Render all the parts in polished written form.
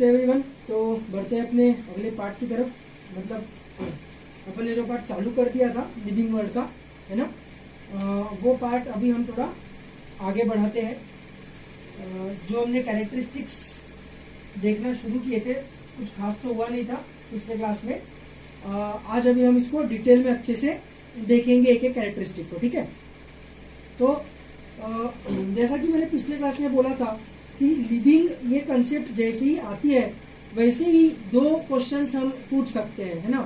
Okay everyone, तो बढ़ते हैं अपने अगले पार्ट की तरफ। मतलब अपन ने जो पार्ट चालू कर दिया था लिविंग वर्ल्ड का, है ना, वो पार्ट अभी हम थोड़ा आगे बढ़ाते हैं। जो हमने कैरेक्टरिस्टिक्स देखना शुरू किए थे, कुछ खास तो हुआ नहीं था पिछले क्लास में। आज अभी हम इसको डिटेल में अच्छे से देखेंगे एक एक कैरेक्टरिस्टिक को, ठीक है। तो जैसा कि मैंने पिछले क्लास में बोला था कि लिविंग ये कंसेप्ट जैसे ही आती है वैसे ही दो क्वेश्चंस हम पूछ सकते हैं, है ना,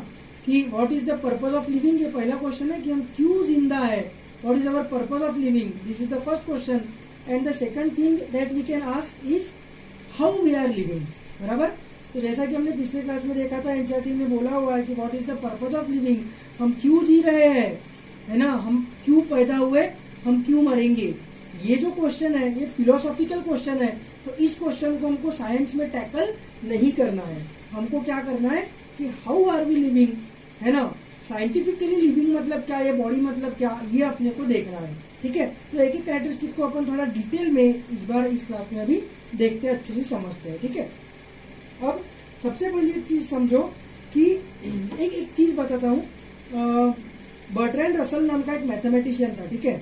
कि what is the purpose of living. ये पहला क्वेश्चन है कि हम क्यों जिंदा है, what is our purpose of living, this is the first question. And the second thing that we can ask is how we are living, बराबर। तो जैसा कि हमने पिछले क्लास में देखा था, एनसीईआरटी में बोला हुआ है कि what is the purpose of living, हम क्यों जी रहे हैं, है ना, हम क्यों पैदा हुए, हम क्यों मरेंगे। ये जो क्वेश्चन है ये फिलोसॉफिकल क्वेश्चन है, तो इस क्वेश्चन को हमको साइंस में टैकल नहीं करना है। हमको क्या करना है कि हाउ आर वी लिविंग, है ना, साइंटिफिकली लिविंग मतलब क्या, ये बॉडी मतलब क्या, ये अपने को देखना है, ठीक है। तो एक एक कैरेक्टरिस्टिक को अपन थोड़ा डिटेल में इस बार इस क्लास में अभी देखते हैं, अच्छे से समझते हैं, ठीक है। अब सबसे पहले एक चीज समझो कि एक चीज बताता हूँ। बर्ट्रैंड रसल नाम का एक मैथमेटिशियन था, ठीक है।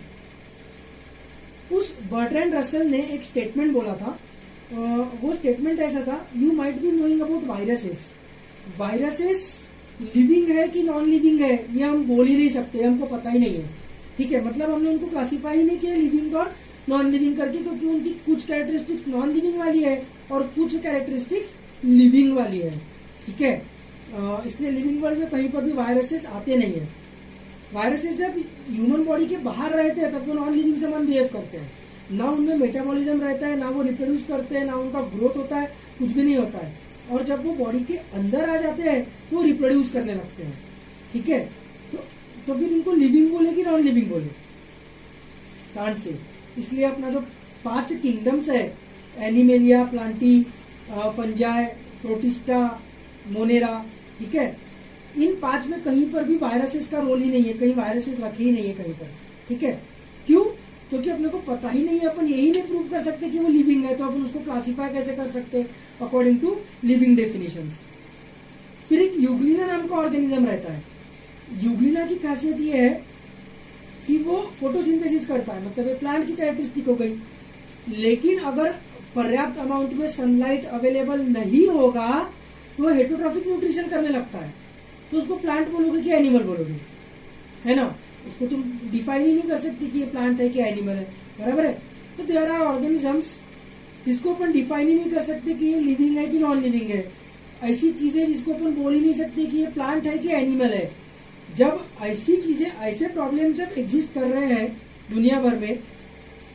उस बर्ट्रैंड रसल ने एक स्टेटमेंट बोला था। वो स्टेटमेंट ऐसा था, you might be knowing about viruses, viruses living है कि नॉन लिविंग है ये हम बोल ही नहीं सकते, हमको पता ही नहीं है, ठीक है। मतलब हमने उनको क्लासीफाई ही नहीं किया लिविंग और नॉन लिविंग करके, क्योंकि उनकी कुछ कैरेक्टरिस्टिक्स नॉन लिविंग वाली है और कुछ कैरेक्टरिस्टिक्स लिविंग वाली है, ठीक है। इसलिए लिविंग वर्ल्ड में कहीं पर भी वायरसेस आते नहीं है। वायरसेस जब ह्यूमन बॉडी के बाहर रहते हैं तब वो नॉन लिविंग समान बिहेव करते हैं, ना उनमें मेटाबॉलिज्म रहता है, ना वो रिप्रोड्यूस करते हैं, ना उनका ग्रोथ होता है, कुछ भी नहीं होता है। और जब वो बॉडी के अंदर आ जाते हैं तो रिप्रोड्यूस करने लगते हैं, ठीक है। तो फिर उनको लिविंग बोले कि नॉन लिविंग बोले, प्लांट से। इसलिए अपना जो 5 किंगडम्स है, animalia, Plantae, fungi, protista, Monera, ठीक है, इन 5 में कहीं पर भी वायरसेस का रोल ही नहीं है, कहीं वायरसेस रखे ही नहीं है कहीं पर, ठीक है। क्यों? क्योंकि अपने को पता ही नहीं है, अपन यही नहीं प्रूव कर सकते कि वो लिविंग है, तो अपन उसको क्लासिफाई कैसे कर सकते हैं अकॉर्डिंग टू लिविंग डेफिनेशंस। फिर एक यूग्लिना नाम का ऑर्गेनिज्म रहता है। यूग्लिना की खासियत ये है कि वो फोटोसिंथेसिस करता है, मतलब ये प्लांट की कैरेक्टरिस्टिक हो गई। लेकिन अगर पर्याप्त अमाउंट में सनलाइट अवेलेबल नहीं होगा तो वो हेटरोट्रॉफिक न्यूट्रिशन करने लगता है, तो उसको प्लांट बोलोगे कि एनिमल बोलोगे, है ना। उसको तुम डिफाइन ही नहीं कर सकती कि ये प्लांट है कि एनिमल है, बराबर है। तो देयर आर ऑर्गेनिजम्स जिसको अपन डिफाइन ही नहीं कर सकते कि ये लिविंग है कि नॉन लिविंग है। ऐसी चीजें जिसको अपन बोल ही नहीं सकते कि ये प्लांट है कि एनिमल है। जब ऐसी चीजें, ऐसे प्रॉब्लम जब एग्जिस्ट कर रहे हैं दुनिया भर में,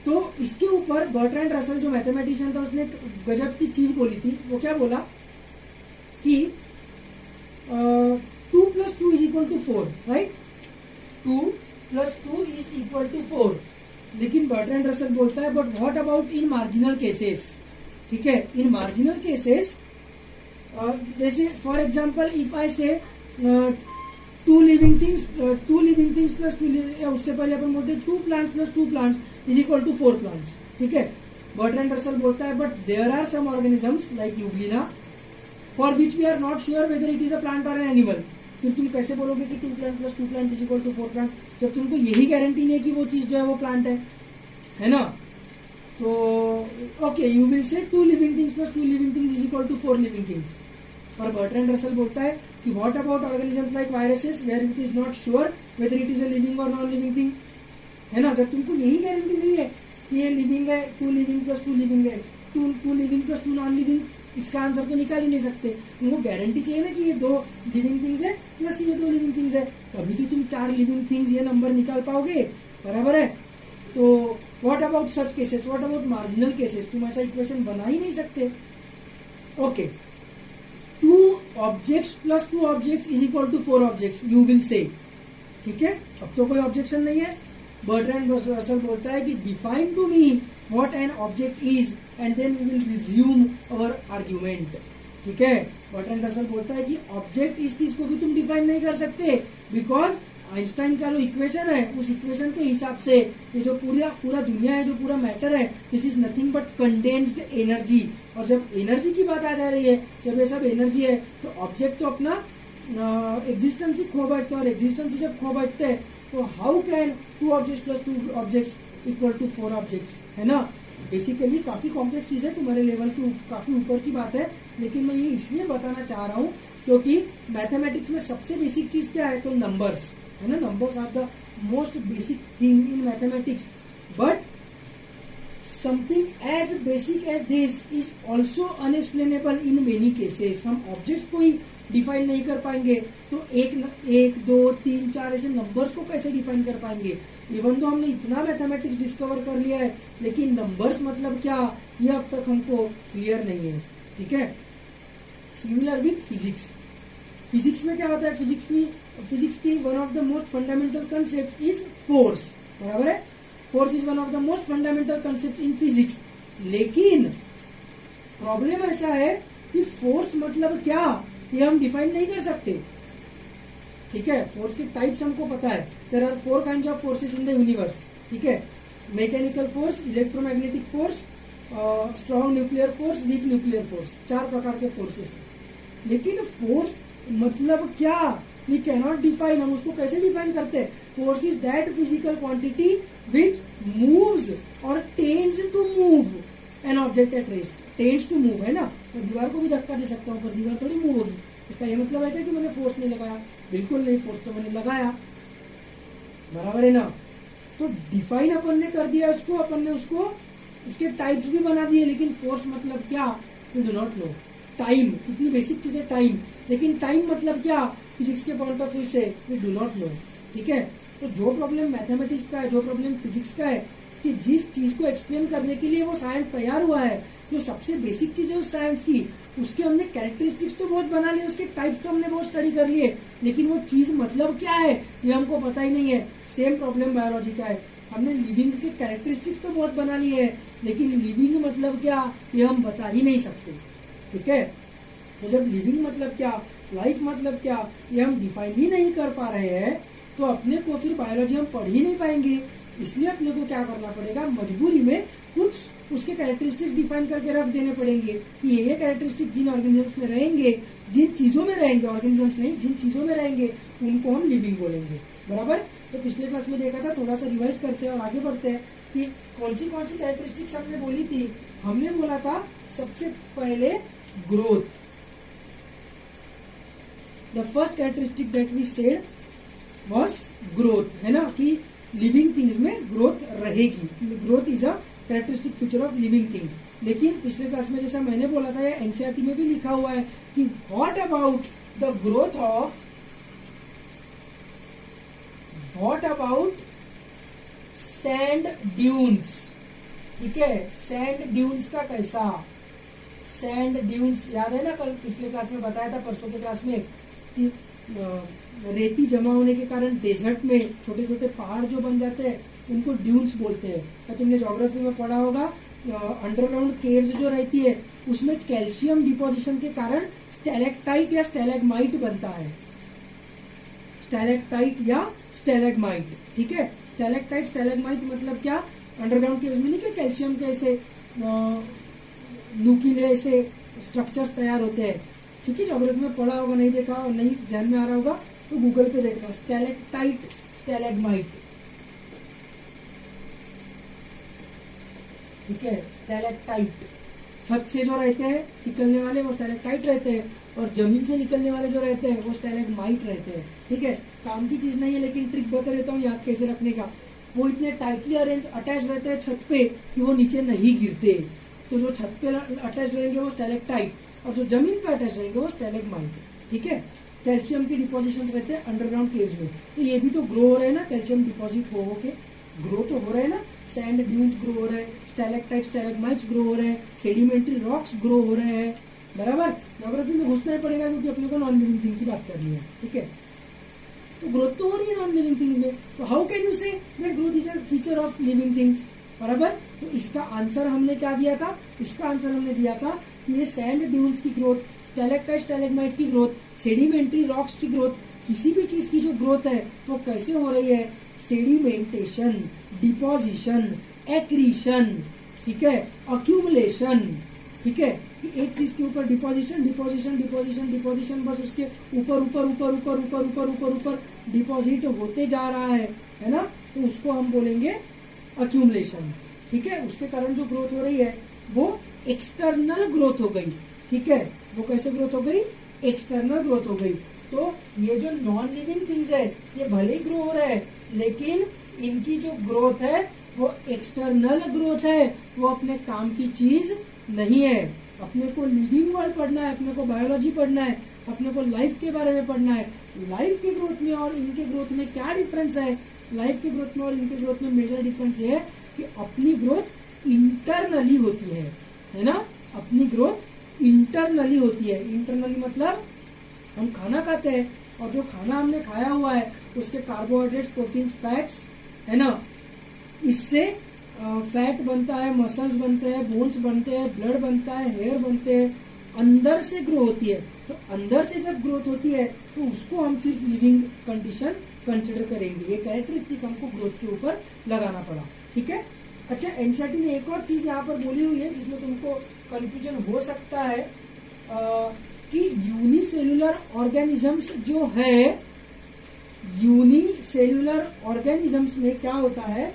तो इसके ऊपर बर्ट्रैंड रसल जो मैथमेटिशियन था उसने एक गजब की चीज बोली थी। वो क्या बोला कि 2 + 2 = 4, राइट, 2 + 2 = 4। लेकिन बर्ट्रैंड रसल बोलता है but what about in marginal cases, ठीक है। इन मार्जिनल केसेस जैसे फॉर एग्जांपल इफ आई से 2 लिविंग थिंग्स + 2, उससे पहले अपन बोलते हैं 2 प्लांट्स + 2 प्लांट्स = 4 प्लांट्स, ठीक है। बर्ट्रैंड रसल बोलता है but there are some organisms like euglena for which we are not sure whether it is a plant और एन एनिमल। फिर तुम कैसे बोलोगे कि 2 प्लांट + 2 प्लांट = 4 प्लांट, जब तुमको यही गारंटी नहीं है कि वो चीज जो है वो प्लांट है ना। तो okay, you will say 2 living things + 2 living things = 4 living things. और बर्ट्रैंड रसल बोलता है कि what about organisms like viruses where it is not sure whether it is a living और नॉन लिविंग थिंग, है ना। जब तुमको यही गारंटी नहीं है कि ये लिविंग है, 2 लिविंग + 2 लिविंग है, 2 लिविंग + 2 नॉन लिविंग, इसका आंसर तो निकाल ही नहीं सकते। तुमको गारंटी चाहिए ना कि ये 2 लिविंग थिंग्स है प्लस ये 2 लिविंग थिंग्स है, तभी तो तुम 4 लिविंग थिंग्स ये नंबर निकाल पाओगे, बराबर है। तो what about such cases, what about marginal cases, तुम ऐसा इक्वेशन बना ही नहीं सकते। Okay, 2 objects + 2 objects = 4 objects you will से, ठीक है। अब तो कोई ऑब्जेक्शन नहीं है। बर्ट्रैंड रसल बोलता है कि define to me what an object is and then we will resume our argument, ठीक है। बर्ट्रैंड रसल बोलता है कि ऑब्जेक्ट इस चीज को भी तुम डिफाइन नहीं कर सकते बिकॉज आइंस्टाइन का जो इक्वेशन है उस इक्वेशन के हिसाब से ये जो पूरा दुनिया है, जो पूरा मैटर है, this is nothing but condensed energy. और जब एनर्जी की बात आ जा रही है, जब ये सब एनर्जी है, तो ऑब्जेक्ट तो अपना एग्जिस्टेंस ही खो बैठते हैं, और एग्जिस्टेंस जब खो बैठते हैं तो how can 2 objects plus 2 objects equal to 4 objects, है ना। बेसिकली काफी कॉम्प्लेक्स चीज है, तुम्हारे लेवल की काफी ऊपर की बात है, लेकिन मैं ये इसलिए बताना चाह रहा हूँ क्योंकि मैथमेटिक्स में सबसे बेसिक चीज क्या है, तो नंबर्स है ना। Numbers are the most basic thing in mathematics, but something as basic as this is also unexplainable in many cases. हम ऑब्जेक्ट्स को ही डिफाइन नहीं कर पाएंगे तो एक 2 3 4 ऐसे नंबर्स को कैसे डिफाइन कर पाएंगे। इवन तो हमने इतना मैथमेटिक्स डिस्कवर कर लिया है, लेकिन नंबर्स मतलब क्या, ये अब तक हमको क्लियर नहीं है, ठीक है। Similar with physics. फिजिक्स में क्या होता है, फिजिक्स की one of the most fundamental concept is force, बराबर है। Force is one of the most fundamental concept in physics, लेकिन प्रॉब्लम ऐसा है कि फोर्स मतलब क्या, ये हम डिफाइन नहीं कर सकते, ठीक है। फोर्स के टाइप्स हमको पता है, there are 4 kinds of forces in the universe, ठीक है। Mechanical force, electromagnetic force, strong nuclear force, weak nuclear force, 4 प्रकार के फोर्सेस हैं। लेकिन फोर्स मतलब क्या, वी कैनॉट डिफाइन, हम उसको कैसे डिफाइन करते हैं। Force is that physical quantity which moves और tends to move an object at rest. Tends to move है ना, तो दीवार को भी धक्का दे सकता हूँ पर दीवार थोड़ी मूव होगी। इसका ये मतलब है कि मैंने फोर्स नहीं लगाया, बिल्कुल नहीं, फोर्स तो मैंने लगाया, बराबर है ना। तो डिफाइन अपन ने कर दिया उसको, अपन ने उसको उसके टाइप्स भी बना दिए, लेकिन फोर्स मतलब क्या, you do not know. Time, कितनी बेसिक चीज है टाइम, लेकिन टाइम मतलब क्या फिजिक्स के पॉइंट ऑफ व्यू से, यू डू नॉट नो, ठीक है। तो जो प्रॉब्लम मैथमेटिक्स का है, जो प्रॉब्लम फिजिक्स का है, कि जिस चीज को एक्सप्लेन करने के लिए वो साइंस तैयार हुआ है, जो सबसे बेसिक चीज है उस साइंस की, उसके हमने कैरेक्टरिस्टिक्स तो बहुत बना लिए, उसके टाइप्स तो हमने बहुत स्टडी कर लिए, लेकिन वो चीज मतलब क्या है ये हमको पता ही नहीं है। सेम प्रॉब्लम बायोलॉजी का है, हमने लिविंग के कैरेक्टरिस्टिक्स तो बहुत बना लिए हैं, लेकिन लिविंग मतलब क्या ये हम बता ही नहीं सकते, ठीक है। तो जब लिविंग मतलब क्या, लाइफ मतलब क्या, ये हम डिफाइन ही नहीं कर पा रहे हैं, तो अपने को फिर बायोलॉजी हम पढ़ ही नहीं पाएंगे। इसलिए अपने को क्या करना पड़ेगा, मजबूरी में कुछ उसके कैरेक्टरिस्टिक्स डिफाइन करके रख देने पड़ेंगे कि ये कैरेक्टरिस्टिक जिन ऑर्गेनिजम्स में रहेंगे, जिन चीजों में रहेंगे, ऑर्गेनिजम्स नहीं, जिन चीजों में रहेंगे उनको हम लिविंग बोलेंगे, बराबर। तो पिछले क्लास में देखा था, थोड़ा सा रिवाइज करते हैं और आगे बढ़ते हैं कि कौन सी कैरेक्टरिस्टिक्स हमने बोली थी। हमने बोला था सबसे पहले growth, the first characteristic that we said was growth, है ना, कि लिविंग थिंग्स में ग्रोथ रहेगी, growth is a characteristic feature of living thing. लेकिन पिछले क्लास में जैसा मैंने बोला था, या एनसीईआरटी में भी लिखा हुआ है कि what about the growth of, what about sand dunes, ठीक है। सैंड ड्यून्स का कैसा, सैंड ड्यून्स याद है ना, कल पिछले क्लास में बताया था, परसों के क्लास में, कि रेती जमा होने के कारण डेजर्ट में छोटे छोटे पहाड़ जो बन जाते हैं उनको ड्यून्स बोलते हैं। तो तुमने ज्योग्राफी में पढ़ा होगा, अंडरग्राउंड केव्स जो रहती है उसमें कैल्शियम डिपोजिशन के कारण स्टैलेक्टाइट या स्टैलेग्माइट बनता है, स्टैलेक्टाइट या स्टैलेग्माइट, ठीक है। स्टैलेक्टाइट स्टैलेग्माइट मतलब क्या, अंडरग्राउंड केव्स में नहीं क्या कैल्शियम के ऐसे नुकीले ऐसे स्ट्रक्चर्स तैयार होते हैं, ठीक है। ज्योग्राफी में पढ़ा होगा, नहीं देखा और नहीं ध्यान में आ रहा होगा तो गूगल पे देखना, स्टैलेक्टाइट स्टैलेग्माइट, ठीक है। स्टैलेक्टाइट छत से जो रहते हैं निकलने वाले वो स्टैलेक्टाइट रहते हैं, और जमीन से निकलने वाले जो रहते हैं वो स्टैलेग्माइट रहते हैं, ठीक है। काम की चीज नहीं है, लेकिन ट्रिक बता देता हूँ याद कैसे रखने का। वो इतने टाइटली अटैच रहते हैं छत पे कि वो नीचे नहीं गिरते, तो जो छत पे अटैच रहेंगे वो स्टैलेक्टाइट, और जो जमीन पे अटैच रहेंगे वो स्टैलेग्माइट, ठीक है। कैल्शियम के डिपोजिशन रहते हैं अंडरग्राउंड केव्स में, तो ये भी तो ग्रो हो रहे हैं ना, कैल्शियम डिपोजिट हो के ग्रो तो हो रहे हैं ना, सैंड ड्यून्स ग्रो हो रहे हैं, स्टैलेक्टाइट स्टैलेग्माइट्स ग्रो हो रहे हैं, सेडिमेंट्री रॉक्स ग्रो हो रहे हैं, बराबर। ज्योग्राफी में घुसना ही पड़ेगा क्योंकि अपने को नॉन लिविंग थिंग की बात करनी है, ठीक है। तो ग्रोथ तो हो रही है नॉन लिविंग थिंग्स में, तो how can you say that growth is a feature of living things, बराबर। तो इसका आंसर हमने क्या दिया था, इसका आंसर हमने दिया था कि ये सैंड ड्यून्स की ग्रोथ, स्टैलेक्टाइट स्टैलेग्माइट की ग्रोथ, सेडिमेंट्री रॉक्स की ग्रोथ किसी भी चीज की जो ग्रोथ है वो कैसे हो रही है, सेडिमेंटेशन, डिपोजिशन, एक्रीशन, ठीक है, अक्यूमुलेशन, ठीक है, कि एक चीज के ऊपर डिपोजिशन डिपोजिशन डिपोजिशन डिपोजिशन, बस उसके ऊपर ऊपर ऊपर ऊपर ऊपर ऊपर ऊपर ऊपर डिपॉजिट होते जा रहा है ना, तो उसको हम बोलेंगे अक्यूमुलेशन, ठीक है। उसके कारण जो ग्रोथ हो रही है वो एक्सटर्नल ग्रोथ हो गई, ठीक है, वो कैसे ग्रोथ हो गई, एक्सटर्नल ग्रोथ हो गई। तो ये जो नॉन लिविंग थिंग्स है ये भले ही ग्रो हो रहा है, लेकिन इनकी जो ग्रोथ है वो एक्सटर्नल ग्रोथ है, वो अपने काम की चीज नहीं है। अपने को लिविंग वर्ल्ड पढ़ना है, अपने को बायोलॉजी पढ़ना है, अपने को लाइफ के बारे में पढ़ना है। लाइफ के ग्रोथ में और इनके ग्रोथ में क्या डिफरेंस है, लाइफ के ग्रोथ में और इनके ग्रोथ में मेजर डिफरेंस ये है कि अपनी ग्रोथ इंटरनली होती है ना, अपनी ग्रोथ इंटरनली होती है। इंटरनली मतलब हम खाना खाते हैं और जो खाना हमने खाया हुआ है उसके कार्बोहाइड्रेट्स, प्रोटीन्स, फैट्स, है ना, इससे फैट बनता है, मसल्स बनते हैं, बोन्स बनते हैं, ब्लड बनता है, हेयर बनते हैं, अंदर से ग्रो होती है। तो अंदर से जब ग्रोथ होती है तो उसको हम सिर्फ लिविंग कंडीशन कंसिडर करेंगे। ये कैरेक्टरिस्टिक हमको ग्रोथ के ऊपर लगाना पड़ा, ठीक है। अच्छा, एनसीईआरटी ने एक और चीज यहाँ पर बोली हुई है जिसमें तुमको कंफ्यूजन हो सकता है कि यूनिसेल्युलर ऑर्गेनिजम्स जो है, यूनिसेल्युलर ऑर्गेनिजम्स में क्या होता है,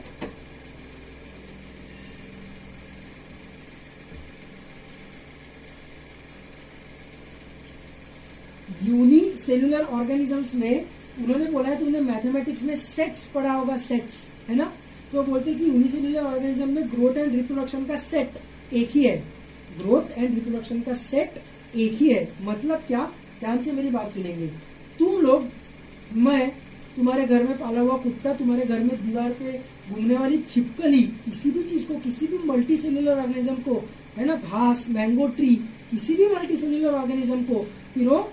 यूनिसेल्युलर ऑर्गेनिजम्स में उन्होंने बोला है, तुमने मैथमेटिक्स में सेट्स पढ़ा होगा, सेट्स, है ना, तो बोलते हैं कि यूनिसेल्युलर ऑर्गेनिज्म में ग्रोथ एंड रिप्रोडक्शन का सेट एक ही है, ग्रोथ एंड रिप्रोडक्शन का सेट एक ही है। मतलब क्या, ध्यान से मेरी बात सुनेंगे। तुम लोग, मैं, तुम्हारे घर में पाला हुआ कुत्ता, तुम्हारे घर में दीवार पे घूमने वाली छिपकली, किसी भी चीज को, किसी भी मल्टी सेल्युलर ऑर्गेनिज्म को, है ना, घास, मैंगो ट्री, किसी भी मल्टी सेल्युलर ऑर्गेनिज्म को, फिर वो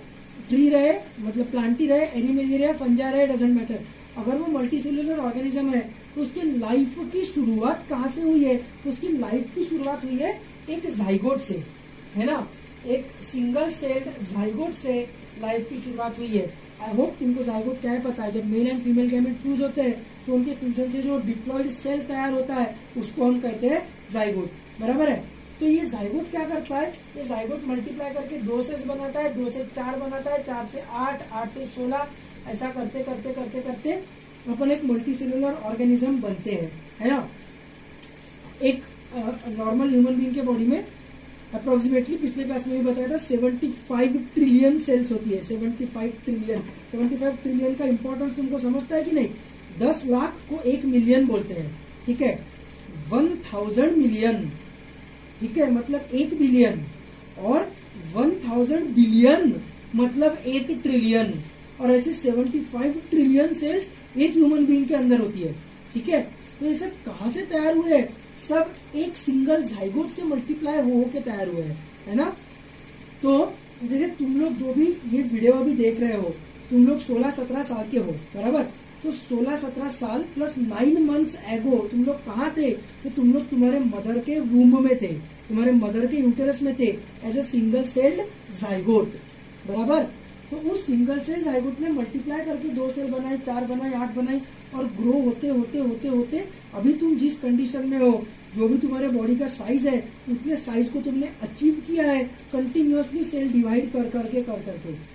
ट्री रहे मतलब प्लांटी रहे, एनिमल रहे, फंजा रहे, डजंट मैटर, अगर वो मल्टी सेल्युलर ऑर्गेनिज्म है तो उसकी लाइफ की शुरुआत कहाँ से हुई है, तो उसकी लाइफ की शुरुआत हुई है एक जाइगोट से, है ना, एक सिंगल सेल्ड जाइगोट से लाइफ की शुरुआत हुई है। आई होप तुमको जाइगोट क्या है पता है। जब male and female gamete fuse होते हैं तो उनके फ्यूजन से जो डिप्लॉयड सेल तैयार होता है उसको हम कहते हैं जाइगोट, बराबर है। तो ये जाइगोट क्या करता है, ये जाइगोट मल्टीप्लाई करके 2 सेल्स बनाता है, 2 से 4 बनाता है, 4 से 8, 8 से 16, ऐसा करते करते करते करते अपन एक मल्टी सेल्युलर ऑर्गेनिज्म बनते हैं, है ना। एक नॉर्मल ह्यूमन बीइंग के बॉडी में अप्रोक्सीमेटली, पिछले क्लास में भी बताया था, 75 ट्रिलियन सेल्स होती है, 75 ट्रिलियन। 75 ट्रिलियन का इंपॉर्टेंस तुमको समझता है कि नहीं, 10 लाख को 1 मिलियन बोलते हैं, ठीक है, 1000 मिलियन, ठीक है, मतलब 1 बिलियन, और 1000 बिलियन मतलब 1 ट्रिलियन, और ऐसे 75 ट्रिलियन सेल्स एक ह्यूमन बीइंग के अंदर होती है, ठीक है। तो ये सब कहाँ से तैयार हुए हैं, सब एक सिंगल जाइगोट से मल्टीप्लाई हो के तैयार हुए हैं, है ना। तो जैसे तुम लोग जो भी ये वीडियो अभी देख रहे हो, तुम लोग 16-17 साल के हो, बराबर, तो 16-17 साल प्लस 9 मंथ्स एगो तुम लोग कहाँ थे, तो तुम लोग तुम्हारे मदर के वूम में थे, तुम्हारे मदर के यूटेरस में थे, as a single celled zygote, बराबर। तो उस सिंगल सेल जाइगोट ने मल्टीप्लाई करके 2 सेल बनाए, 4 बनाए, 8 बनाए, और ग्रो होते होते होते होते अभी तुम जिस कंडीशन में हो, जो भी तुम्हारे बॉडी का साइज है, उतने साइज को तुमने अचीव किया है कंटिन्यूअसली सेल डिवाइड कर करके,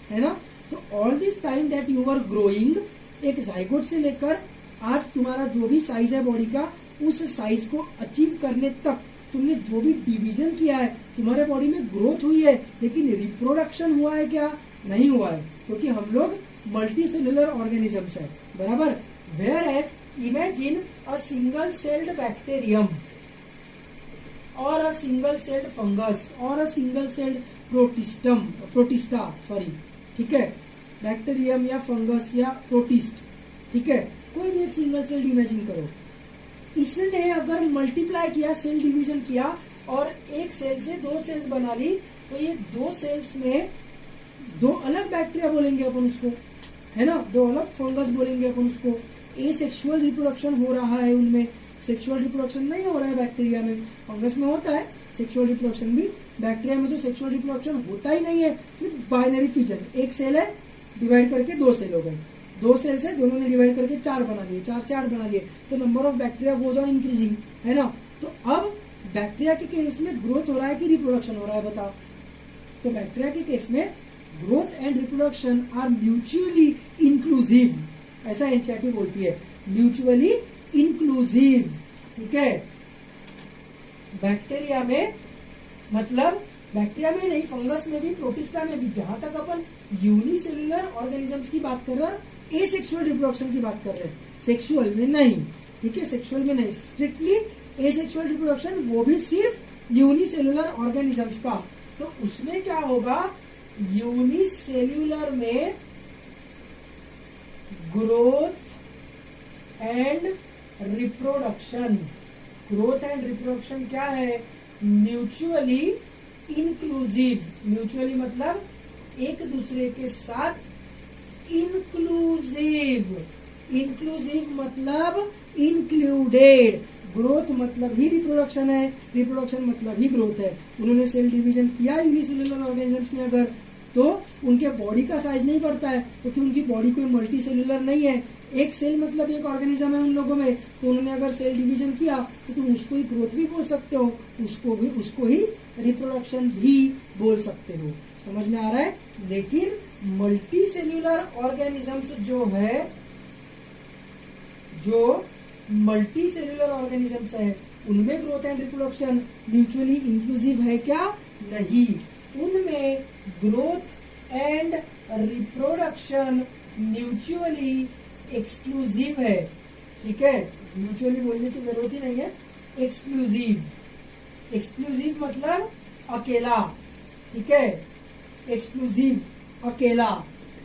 है ना। तो all this time that you are growing, एक जाइगोट से लेकर आज तुम्हारा जो भी साइज है बॉडी का, उस साइज को अचीव करने तक तुमने जो भी डिवीजन किया है, तुम्हारे बॉडी में ग्रोथ हुई है, लेकिन रिप्रोडक्शन हुआ है क्या, नहीं हुआ है, क्योंकि हम लोग मल्टी सेल्युलर ऑर्गेनिजम्स है, बराबर। Whereas imagine a single celled bacterium और अ सिंगल सेल्ड फंगस और a single celled protista, sorry, ठीक है, बैक्टीरियम या फंगस या प्रोटिस्ट, ठीक है, कोई भी एक सिंगल सेल्ड इमेजिन करो। इसने अगर मल्टीप्लाई किया, सेल डिवीजन किया और एक सेल से 2 सेल्स बना ली, तो ये 2 सेल्स में 2 अलग बैक्टीरिया बोलेंगे अपन उसको, है ना, 2 अलग फंगस बोलेंगे अपन उसको। एसेक्सुअल रिप्रोडक्शन हो रहा है उनमें, सेक्सुअल रिप्रोडक्शन नहीं हो रहा है बैक्टीरिया में, फंगस में होता है सेक्सुअल रिप्रोडक्शन भी, बैक्टीरिया में तो सेक्सुअल रिप्रोडक्शन होता ही नहीं है, सिर्फ बाइनरी फिजन, एक सेल है डिवाइड करके 2 सेल हो गए, 2 सेल से दोनों ने डिवाइड करके 4 बना लिए, 4 से 8 बना लिए, तो number of bacteria goes on increasing, है ना। तो अब बैक्टीरिया के केस में ग्रोथ हो रहा है कि रिप्रोडक्शन हो रहा है, बताओ। तो बैक्टीरिया के केस में growth and reproduction are mutually inclusive, ऐसा एनसीईआरटी बोलती है, म्यूचुअली इंक्लूसिव, ठीक है। बैक्टीरिया में मतलब बैक्टीरिया में नहीं, फंगस में भी, प्रोटिस्टा में भी, जहां तक अपन यूनिसेल्युलर ऑर्गेनिजम्स की बात कर रहे हैं, एसेक्सुअल रिप्रोडक्शन की बात कर रहे हैं, सेक्सुअल में नहीं, ठीक है, सेक्सुअल में नहीं, स्ट्रिक्टली एसेक्सुअल रिप्रोडक्शन, वो भी सिर्फ यूनिसेल्युलर ऑर्गेनिजम्स का। तो उसमें क्या होगा, यूनिसेल्युलर में growth and reproduction, growth and reproduction क्या है, म्यूचुअली इंक्लूसिव, म्यूचुअली मतलब एक दूसरे के साथ इंक्लूसिव, इंक्लूसिव मतलब इंक्लूडेड, ग्रोथ मतलब ही रिप्रोडक्शन है, रिप्रोडक्शन मतलब ही ग्रोथ है। उन्होंने सेल डिवीजन किया यूनिसेल्युलर ऑर्गेनिजम्स ने अगर, तो उनके बॉडी का साइज नहीं बढ़ता है, क्योंकि उनकी बॉडी कोई मल्टी सेल्युलर नहीं है, एक सेल मतलब एक ऑर्गेनिज्म है उन लोगों में, तो उन्होंने अगर सेल डिवीजन किया तो तुम उसको ही ग्रोथ भी बोल सकते हो, उसको ही रिप्रोडक्शन भी बोल सकते हो, समझ में आ रहा है। लेकिन मल्टी सेल्युलर ऑर्गेनिजम्स जो है, जो मल्टी सेल्युलर ऑर्गेनिजम्स है, उनमें growth and reproduction mutually inclusive है क्या, नहीं, उनमें growth and reproduction mutually exclusive है, ठीक है, म्यूचुअली बोलने की जरूरत ही नहीं है, एक्सक्लूसिव, एक्सक्लूसिव मतलब अकेला, ठीक है, एक्सक्लूसिव अकेला,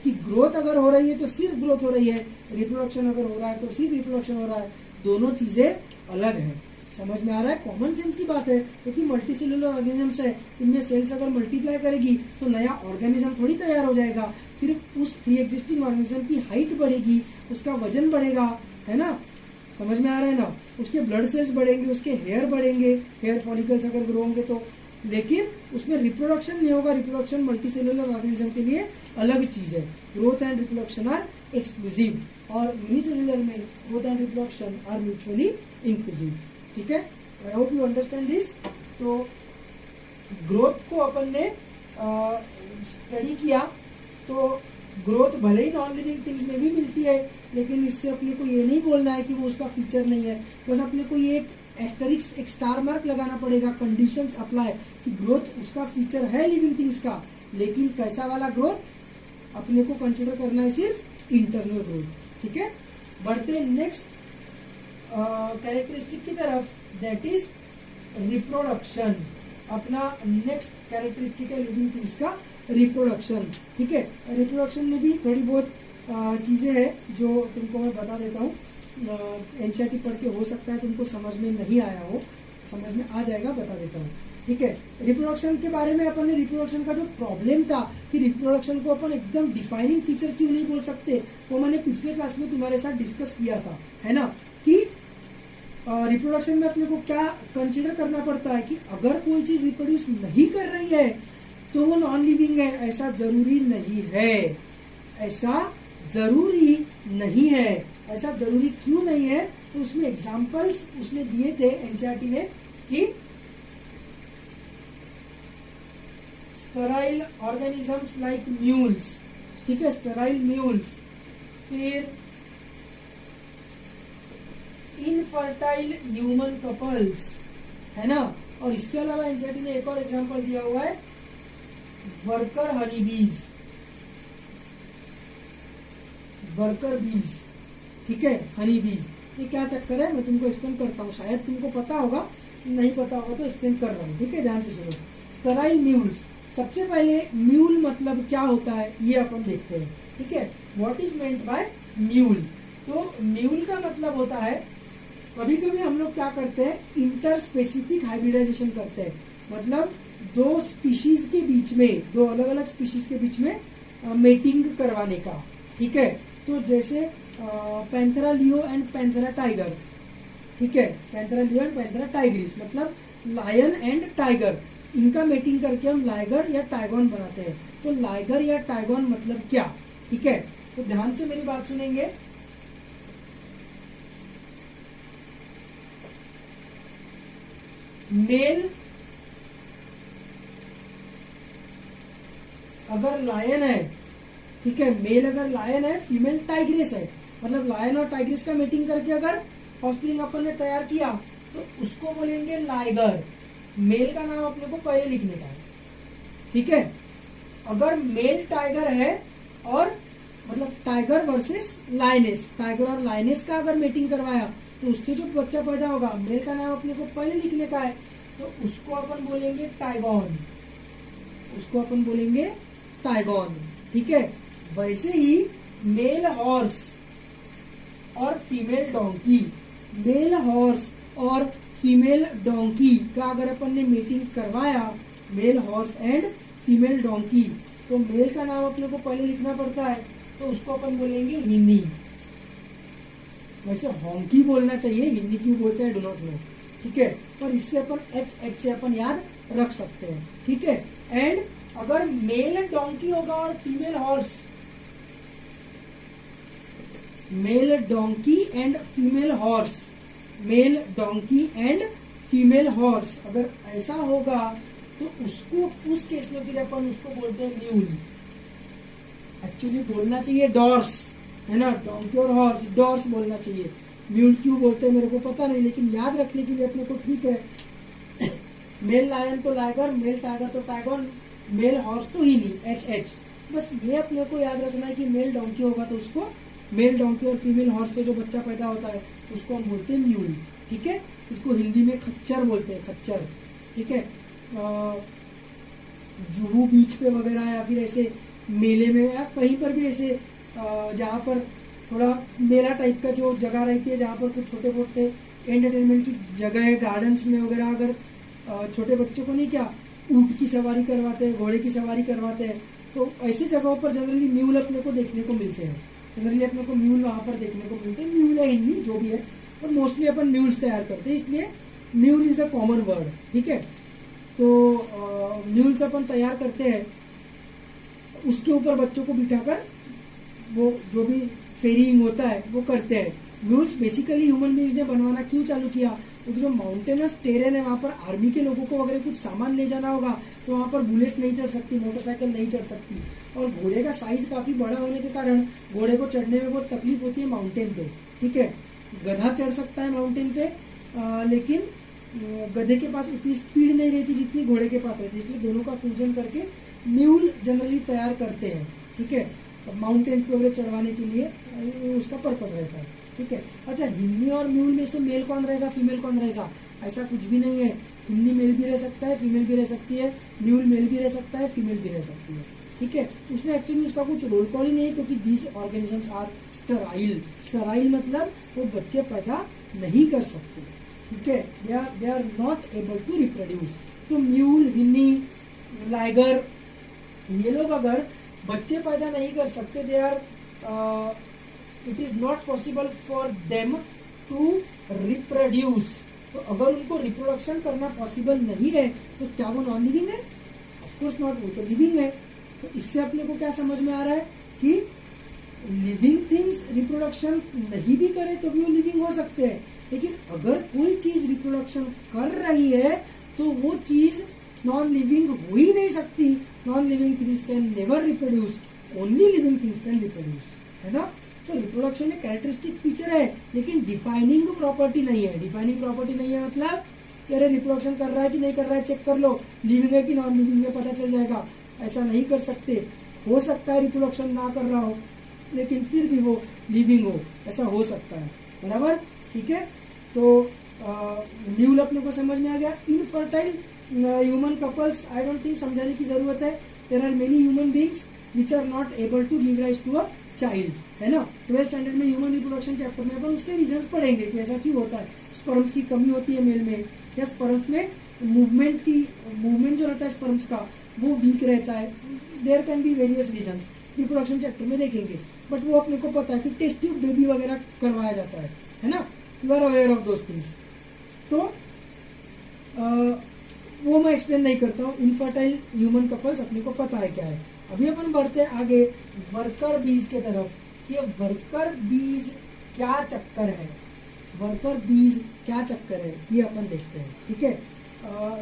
कि ग्रोथ अगर हो रही है तो सिर्फ ग्रोथ हो रही है, रिप्रोडक्शन अगर हो रहा है तो सिर्फ रिप्रोडक्शन हो रहा है, दोनों चीजें अलग है, समझ में आ रहा है, कॉमन सेंस की बात है, क्योंकि मल्टी सेल्युलर ऑर्गेनिजम्स है, इनमें सेल्स अगर मल्टीप्लाई करेगी तो नया ऑर्गेनिज्म थोड़ी तैयार हो जाएगा, सिर्फ उस प्री एग्जिस्टिंग ऑर्गेनिज्म की हाइट बढ़ेगी, उसका वजन बढ़ेगा, है ना, समझ में आ रहा है ना, उसके ब्लड सेल्स बढ़ेंगे, उसके हेयर बढ़ेंगे, हेयर फॉलिकल्स अगर ग्रो होंगे तो, लेकिन उसमें रिप्रोडक्शन नहीं होगा, रिप्रोडक्शन मल्टी सेल्युलर ऑर्गेनिज्म के लिए अलग चीज है, growth and reproduction are exclusive, और यूनिसेल्युलर में growth and reproduction are mutually inclusive, ठीक है। I hope you understand this. तो ग्रोथ को अपन ने स्टडी किया, तो ग्रोथ भले ही नॉन लिविंग थिंग्स में भी मिलती है, लेकिन इससे अपने को ये नहीं बोलना है कि वो उसका फीचर नहीं है, बस अपने को ये एक एस्टरिक्स, एक स्टार मार्क लगाना पड़ेगा, कंडीशंस अप्लाई, कि ग्रोथ उसका फीचर है लिविंग थिंग्स का, लेकिन कैसा वाला ग्रोथ अपने को कंसिडर करना है, सिर्फ इंटरनल ग्रोथ, ठीक है। बढ़ते नेक्स्ट कैरेक्टरिस्टिक की तरफ, दैट इज रिप्रोडक्शन। अपना नेक्स्ट कैरेक्टरिस्टिक है लिविंग थिंग्स का रिप्रोडक्शन, ठीक है। रिप्रोडक्शन में भी थोड़ी बहुत चीजें हैं जो तुमको मैं बता देता हूँ, एनसीईआरटी पढ़ के हो सकता है तुमको समझ में नहीं आया हो, समझ में आ जाएगा, बता देता हूँ, ठीक है। रिप्रोडक्शन के बारे में अपन ने, रिप्रोडक्शन का जो प्रॉब्लम था कि रिप्रोडक्शन को अपन एकदम डिफाइनिंग फीचर क्यों नहीं बोल सकते, वो मैंने पिछले क्लास में तुम्हारे साथ डिस्कस किया था, है ना, कि रिप्रोडक्शन में अपने को क्या कंसिडर करना पड़ता है कि अगर कोई चीज रिप्रोड्यूस नहीं कर रही है तो वो नॉन लिविंग है, ऐसा जरूरी नहीं है, ऐसा जरूरी नहीं है, ऐसा जरूरी क्यों नहीं है, तो उसमें एग्जांपल्स उसने दिए थे एनसीईआरटी ने, कि स्टेराइल ऑर्गेनिजम्स लाइक म्यूल्स, ठीक है, स्टेराइल म्यूल्स, फिर इनफर्टाइल ह्यूमन कपल्स, है ना, और इसके अलावा एनसीईआरटी ने एक और एग्जांपल दिया हुआ है, वर्कर हनी बीज, वर्कर बीज, ठीक है, हनी बीज। ये क्या चक्कर है, मैं तुमको एक्सप्लेन करता हूँ, शायद तुमको पता होगा, नहीं पता होगा तो एक्सप्लेन कर रहा हूँ, ठीक है, ध्यान से सुनो। स्टेराइल म्यूल्स, सबसे पहले म्यूल मतलब क्या होता है ये अपन देखते हैं, ठीक है। What is meant by mule, तो म्यूल का मतलब होता है, कभी कभी हम लोग क्या करते हैं, इंटर स्पेसिफिक हाइब्रिडाइजेशन करते हैं, मतलब दो स्पीशीज के बीच में, दो अलग अलग स्पीशीज के बीच में मेटिंग करवाने का, ठीक है। तो जैसे Panthera leo and Panthera tiger, ठीक है, Panthera leo and Panthera Tigris, मतलब लायन एंड टाइगर, इनका मेटिंग करके हम लाइगर या टाइगॉन बनाते हैं। तो लाइगर या टाइगॉन मतलब क्या, ठीक है, तो ध्यान से मेरी बात सुनेंगे। मेल अगर लायन है, ठीक है, मेल अगर लायन है, फीमेल टाइग्रेस है, मतलब लायन और टाइग्रेस का मीटिंग करके अगर ऑफस्प्रिंग अपन ने तैयार किया तो उसको बोलेंगे लाइगर। मेल का नाम अपने को पहले लिखने का है, ठीक है। अगर मेल टाइगर है और मतलब टाइगर वर्सेस लायनेस, टाइगर और लायनेस का अगर मीटिंग करवाया तो उससे जो बच्चा पैदा होगा, मेल का नाम अपने को पहले लिखने का है, तो उसको अपन बोलेंगे टाइगॉन, उसको अपन बोलेंगे टाइगॉन, ठीक है। वैसे ही मेल हॉर्स और फीमेल डोंकी, मेल हॉर्स और फीमेल डोंकी का अगर अपन ने मीटिंग करवाया, male horse and female donkey, तो मेल का नाम अपने को पहले लिखना पड़ता है, तो उसको अपन बोलेंगे हिंदी। वैसे हॉन्की बोलना चाहिए, हिंदी क्यों बोलते हैं डू नॉट नो, ठीक है, पर इससे अपन एच से अपन याद रख सकते हैं, ठीक है। एंड अगर मेल डोंकी होगा और female horse, mail donkey and female horse, mail donkey and female horse अगर ऐसा होगा तो उसको, उस केस में फिर अपन उसको बोलते हैं म्यूल। एक्चुअली बोलना चाहिए डॉर्स, है ना, डोंकी और हॉर्स, डॉर्स बोलना चाहिए, म्यूल क्यों बोलते हैं मेरे को पता नहीं, लेकिन याद रखने के लिए अपने को ठीक है। मेल लायन तो लाइगर, मेल टाइगर तो टाइगॉन, मेल हॉर्स तो हिनी, एच। बस ये अपने को याद रखना है कि मेल डोंकी होगा तो उसको, मेल डोंकी और फीमेल हॉर्स से जो बच्चा पैदा होता है उसको हम बोलते हैं म्यूल, ठीक है। इसको हिंदी में खच्चर बोलते हैं, खच्चर, ठीक है। जुहू बीच पे वगैरह या फिर ऐसे मेले में या कहीं पर भी ऐसे जहाँ पर थोड़ा मेला टाइप का जो जगह रहती है, जहाँ पर कुछ छोटे मोटे एंटरटेनमेंट की जगह है, गार्डन्स में वगैरह, अगर छोटे बच्चों को नहीं क्या ऊंट की सवारी करवाते हैं, घोड़े की सवारी करवाते हैं, तो ऐसी जगहों पर जनरली म्यूल अपने को देखने को मिलते हैं, जनरली अपने को म्यूल वहां पर देखने को मिलते हैं। म्यूल है हिंदी जो भी है, और मोस्टली अपन म्यूल्स तैयार करते हैं, इसलिए mule is a common word, ठीक है। तो म्यूल्स अपन तैयार करते हैं, उसके ऊपर बच्चों को बिठाकर वो जो भी फेरिंग होता है वो करते हैं। म्यूल्स बेसिकली ह्यूमन बीइंग्स ने बनवाना क्यों चालू किया, क्योंकि जो माउंटेनस टेरेन है वहां पर आर्मी के लोगों को अगर कुछ सामान ले जाना होगा तो वहां पर बुलेट नहीं चढ़ सकती, मोटरसाइकिल नहीं चढ़ सकती, और घोड़े का साइज काफी बड़ा होने के कारण घोड़े को चढ़ने में बहुत तकलीफ होती है माउंटेन पे, ठीक है। गधा चढ़ सकता है माउंटेन पे, लेकिन गधे के पास उतनी स्पीड नहीं रहती जितनी घोड़े के पास रहती है, इसलिए दोनों का फ्यूजन करके म्यूल जनरली तैयार करते हैं, ठीक है। माउंटेन पे वगैरह चढ़वाने के लिए उसका पर्पज रहता है, ठीक है। अच्छा, हिंदी और म्यूल में से मेल कौन रहेगा, फीमेल कौन रहेगा, ऐसा कुछ भी नहीं है। हिंदी मेल भी रह सकता है, फीमेल भी रह सकती है, म्यूल मेल भी रह सकता है, फीमेल भी रह सकती है, ठीक है। उसमें एक्चुअली उसका कुछ रोल कॉल ही नहीं है, क्योंकि these organisms are sterile. Sterile मतलब वो बच्चे पैदा नहीं कर सकते, ठीक है, they are not able to reproduce. तो म्यूल, हिन्नी, लाइगर, ये लोग अगर बच्चे पैदा नहीं कर सकते, they are it is not possible for them to reproduce. तो अगर उनको रिप्रोडक्शन करना पॉसिबल नहीं है तो क्या वो नॉन लिविंग है? ऑफकोर्स नॉट, वो तो लिविंग है। तो इससे अपने को क्या समझ में आ रहा है कि लिविंग थिंग्स रिप्रोडक्शन नहीं भी करे तो भी वो लिविंग हो सकते हैं, लेकिन अगर कोई चीज रिप्रोडक्शन कर रही है तो वो चीज नॉन लिविंग हो ही नहीं सकती। Non living things can never reproduce, only living things can reproduce, है ना। तो रिप्रोडक्शन एक कैरेक्टरिस्टिक फीचर है, लेकिन डिफाइनिंग प्रॉपर्टी नहीं है। डिफाइनिंग प्रॉपर्टी नहीं है मतलब अरे रिप्रोडक्शन कर रहा है कि नहीं कर रहा है चेक कर लो, लिविंग है कि नॉन लिविंग में पता चल जाएगा, ऐसा नहीं कर सकते। हो सकता है रिप्रोडक्शन ना कर रहा हो लेकिन फिर भी वो लिविंग हो, ऐसा हो सकता है, बराबर, ठीक है। तो म्यूल अपने को समझ में आ गया। Infertile human couples, I don't think समझाने की जरूरत है। There are many human beings which are not able to give rise to a child, है ना। 12th स्टैंडर्ड में ह्यूमन रिप्रोडक्शन चैप्टर में अपन उसके रीजंस पढ़ेंगे कि ऐसा क्यों होता है। स्पर्म्स की कमी होती है मेल में, या स्पर्म्स में मूवमेंट जो रहता है स्पर्म्स का वो वीक रहता है। There can be various reasons, reproduction chapter में देखेंगे, बट वो अपने को पता है। फिर टेस्ट ट्यूब बेबी वगैरह करवाया जाता है ना, you are aware of those things. तो वो मैं एक्सप्लेन नहीं करता हूँ। इनफर्टाइल ह्यूमन कपल्स अपने को पता है क्या है। अभी अपन बढ़ते हैं आगे वर्कर बीज के तरफ। ये वर्कर बीज क्या चक्कर है, वर्कर बीज क्या चक्कर है, ये अपन देखते हैं। ठीक है,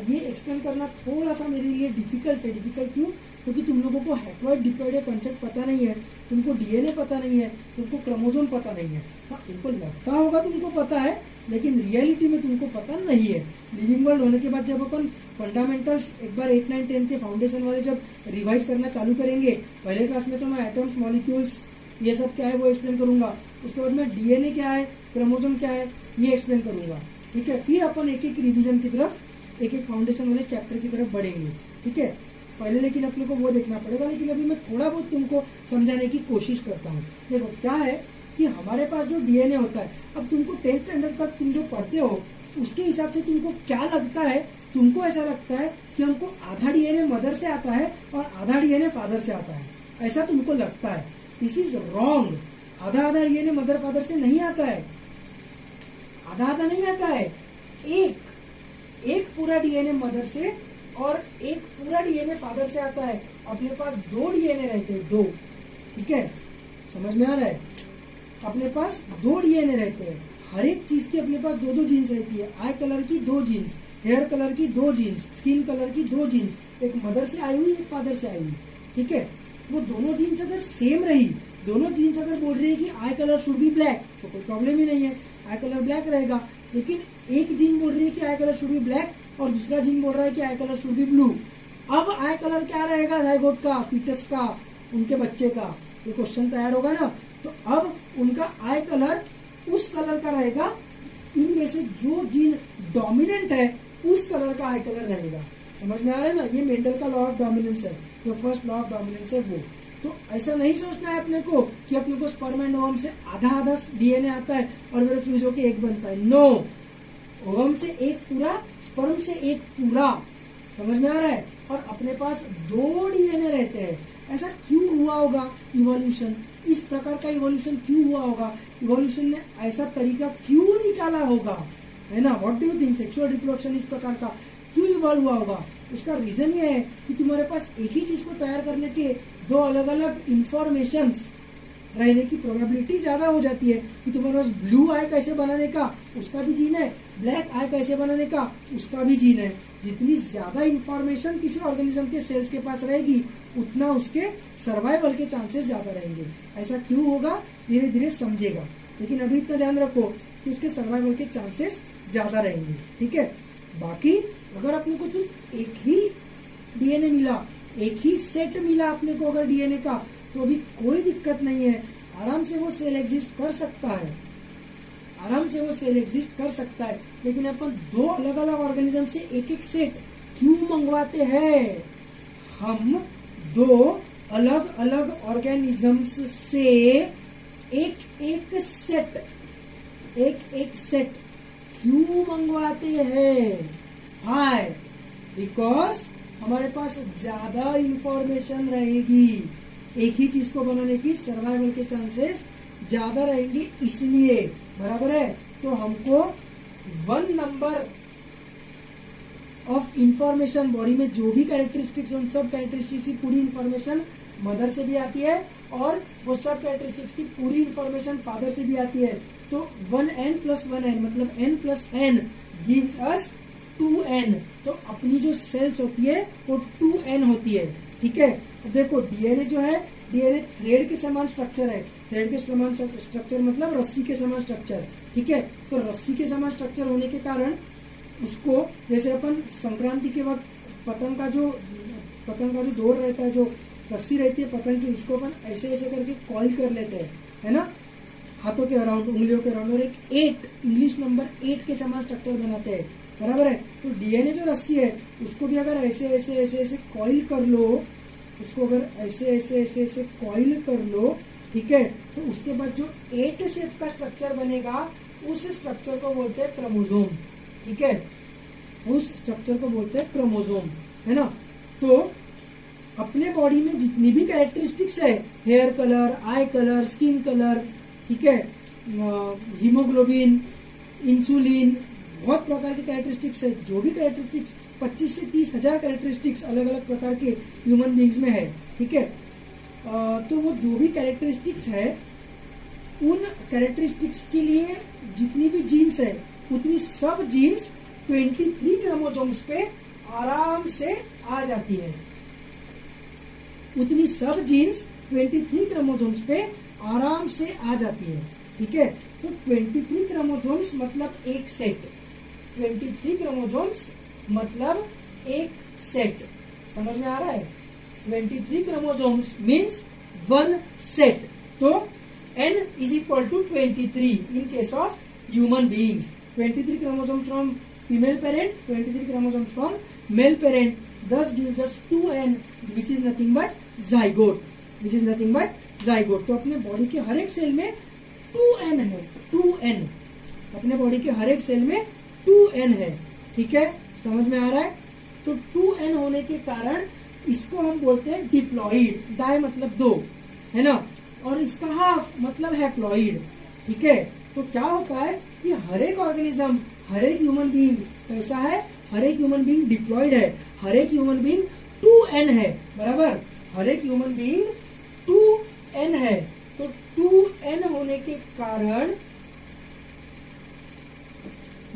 ये एक्सप्लेन करना थोड़ा सा मेरे लिए डिफिकल्ट है। डिफिकल्ट क्यों? क्योंकि तुम लोगों को हैप्लॉइड डिप्लॉइड कॉन्सेप्ट पता नहीं है, तुमको डीएनए पता नहीं है, तुमको क्रोमोसोम पता नहीं है। हाँ, तुमको लगता होगा तुमको पता है, लेकिन रियलिटी में तुमको पता नहीं है। लिविंग वर्ल्ड होने के बाद जब अपन फंडामेंटल्स एक बार 8, 9, 10 के फाउंडेशन वाले जब रिवाइज करना चालू करेंगे, पहले क्लास में तो मैं एटम्स, मॉलिक्यूल्स, ये सब क्या है वो एक्सप्लेन करूंगा। उसके बाद में डीएनए क्या है, क्रोमोसोम क्या है, ये एक्सप्लेन करूंगा। ठीक है, फिर अपन एक एक रिवीजन की तरफ, एक एक फाउंडेशन वाले चैप्टर की तरफ बढ़ेंगे। ठीक है, पहले लेकिन अपने को वो देखना पड़ेगा, लेकिन अभी मैं थोड़ा बहुत तुमको समझाने की कोशिश करता हूँ। देखो क्या है कि हमारे पास जो डीएनए होता है, अब तुमको 10th स्टैंडर्ड तक तुम जो पढ़ते हो उसके हिसाब से तुमको क्या लगता है, तुमको ऐसा लगता है कि हमको आधा डीएनए मदर से आता है और आधा डीएनए फादर से आता है, ऐसा तुमको लगता है। This is wrong. आधा आधा डीएनए मदर फादर से नहीं आता है, आधा आधा नहीं आता है। एक पूरा डीएनए मदर से और एक पूरा डीएनए फादर से आता है। अपने पास 2 डीएनए रहते हैं, 2। ठीक है, समझ में आ रहा है? अपने पास 2 डीएनए रहते हैं। हर एक चीज की अपने पास 2 जीन्स रहती है। आई कलर की 2 जीन्स, हेयर कलर की 2 जीन्स, स्किन कलर की 2 जीन्स, एक मदर से आई हुई, एक फादर से आई हुई। ठीक है, वो दोनों जीन्स अगर सेम रही, दोनों जीन्स अगर बोल रही है कि आई कलर शुड बी ब्लैक, तो कोई प्रॉब्लम ही नहीं है, आई कलर ब्लैक रहेगा। लेकिन एक जीन बोल रही है कि आई कलर शुड बी ब्लैक और दूसरा जीन बोल रहा है कि आई कलर शुड बी ब्लू। अब आई कलर क्या रहेगा, जाइगोट का, फीटस का, उनके बच्चे का, ये क्वेश्चन तैयार होगा ना। तो अब उनका आई कलर उस कलर का रहेगा, इनमें से जो जीन डोमिनेंट है उस कलर का आई कलर रहेगा। समझ में आ रहा है ना? ये मेंडल का लॉ ऑफ डोमिनेंस है, जो फर्स्ट लॉ ऑफ डोमिनेंस है वो। तो ऐसा नहीं सोचना है अपने को कि अपने को स्पर्म एंड ओवम से आधा आधा डीएनए आता है और फिर फ्यूज होकर एक बनता है। नो, ओवम से एक पूरा, स्पर्म से एक पूरा। समझ में आ रहा है? और अपने पास 2 डीएनए रहते हैं। ऐसा क्यों हुआ होगा इवोल्यूशन? इस प्रकार का इवोल्यूशन क्यों हुआ होगा? इवोल्यूशन ने ऐसा तरीका क्यों निकाला होगा, है ना? What do you think? Sexual reproduction इस प्रकार का क्यों इवॉल्व हुआ होगा? उसका रीजन ये है कि तुम्हारे पास एक ही चीज को तैयार करने के 2 अलग अलग इंफॉर्मेशंस रहने की प्रोबेबिलिटी ज्यादा हो जाती है। कि तुम्हारे पास ब्लू आई कैसे बनाने का, उसका भी जीन है, ब्लैक आई कैसे बनाने का, उसका भी जीन है। जितनी ज्यादा इंफॉर्मेशन किसी ऑर्गेनिज्म के सेल्स के पास रहेगी, उतना उसके सर्वाइवल के चांसेस ज्यादा रहेंगे। ऐसा क्यों होगा धीरे धीरे समझेगा, लेकिन अभी इतना ध्यान रखो कि उसके सर्वाइवल के चांसेस ज्यादा रहेंगे। ठीक है, बाकी अगर अपने को सिर्फ एक ही डीएनए मिला, एक ही सेट मिला अपने को अगर डीएनए का, तो अभी कोई दिक्कत नहीं है, आराम से वो सेल एग्जिस्ट कर सकता है, आराम से वो सेल एग्जिस्ट कर सकता है। लेकिन अपन 2 अलग अलग ऑर्गेनिज्म से एक एक सेट क्यों मंगवाते हैं? हम 2 अलग अलग ऑर्गेनिजम्स से एक एक सेट क्यों मंगवाते हैं? हाय, बिकॉज हमारे पास ज्यादा इंफॉर्मेशन रहेगी, एक ही चीज को बनाने की सर्वाइवल के चांसेस ज्यादा रहेंगे, इसलिए। बराबर है? तो हमको 1 नंबर ऑफ इंफॉर्मेशन, बॉडी में जो भी कैरेक्टरिस्टिक्स, उन सब कैरेक्टरिस्टिक्स की पूरी इंफॉर्मेशन मदर से भी आती है और वो सब कैरेक्टरिस्टिक्स की पूरी इंफॉर्मेशन फादर से भी आती है। तो 1n + 1n मतलब n + n gives us 2n। तो अपनी जो सेल्स होती है वो 2n होती है। ठीक है, तो देखो डीएनए जो है, डीएनए थ्रेड के समान स्ट्रक्चर है। थ्रेड के समान स्ट्रक्चर मतलब रस्सी के समान स्ट्रक्चर। ठीक है, तो रस्सी के समान स्ट्रक्चर होने के कारण उसको, जैसे अपन संक्रांति के वक्त पतंग का जो डोर रहता है, जो रस्सी रहती है पतंग की, उसको अपन ऐसे ऐसे करके कॉइल कर लेते हैं, है ना, हाथों के अराउंड, उंगलियों के अराउंड, और एक 8 इंग्लिश नंबर 8 के समान स्ट्रक्चर बनाते हैं। बराबर है? तो डीएनए जो रस्सी है उसको भी अगर ऐसे ऐसे ऐसे ऐसे कॉइल कर लो, उसको अगर ऐसे ऐसे ऐसे ऐसे कॉइल कर लो, ठीक है, तो उसके बाद जो 8 शेप का स्ट्रक्चर बनेगा, उस स्ट्रक्चर को बोलते हैं क्रोमोसोम। ठीक है, उस स्ट्रक्चर को बोलते हैं क्रोमोसोम, है ना। तो अपने बॉडी में जितनी भी कैरेक्टरिस्टिक्स है, hair colour, eye colour, skin colour, ठीक है, हीमोग्लोबिन, इंसुलिन, बहुत प्रकार के कैरेक्टरिस्टिक्स है। जो भी कैरेक्टरिस्टिक्स 25 से 30 हजार कैरेक्टरिस्टिक्स अलग अलग प्रकार के ह्यूमन बींग्स में है। ठीक है। तो वो जो भी कैरेक्टरिस्टिक्स है, उन कैरेक्टरिस्टिक्स के लिए जितनी भी जीन्स है उतनी सब जीन्स 23 क्रोमोसोम्स पे आराम से आ जाती है। उतनी सब जीन्स 23 क्रोमोसोम्स पे आराम से आ जाती है, ठीक है। तो 23 क्रोमोसोम्स मतलब एक सेट, 23 क्रोमोसोम्स मतलब एक सेट, समझ में आ रहा है। 23 क्रोमोसोम्स मीन्स वन सेट। तो n is equal to 23 in case of human beings. 23 chromosomes from female parent, 23 chromosomes from male parent, thus gives us 2n, which is nothing but zygote, which is nothing but zygote. तो अपने body के हर एक cell में 2n है, 2n, अपने body के हर एक cell में 2n है, ठीक है, समझ में आ रहा है। तो 2n होने के कारण इसको हम बोलते हैं डिप्लॉइड, डाई मतलब दो, है ना, और इसका हाफ मतलब हैप्लॉइड, ठीक है। तो क्या होता है कि हर एक ऑर्गेनिज्म, हर एक ह्यूमन बीइंग कैसा है, हर एक ह्यूमन बीइंग डिप्लॉइड है, हर एक ह्यूमन बीइंग 2n है, बराबर, हर एक ह्यूमन बीइंग 2n है। तो 2n होने के कारण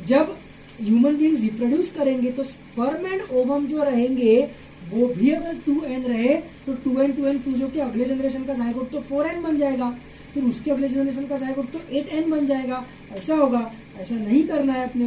जब ह्यूमन बीइंग्स रिप्रोड्यूस करेंगे तो स्पर्म एंड ओवम जो रहेंगे वो भी अगर 2n रहे तो 2n 2n फ्यूज होकर अगले जनरेशन का जायगोट तो 4n बन जाएगा, फिर उसके अगले जनरेशन का जायगोट तो 8n बन जाएगा। ऐसा होगा, ऐसा नहीं करना है अपने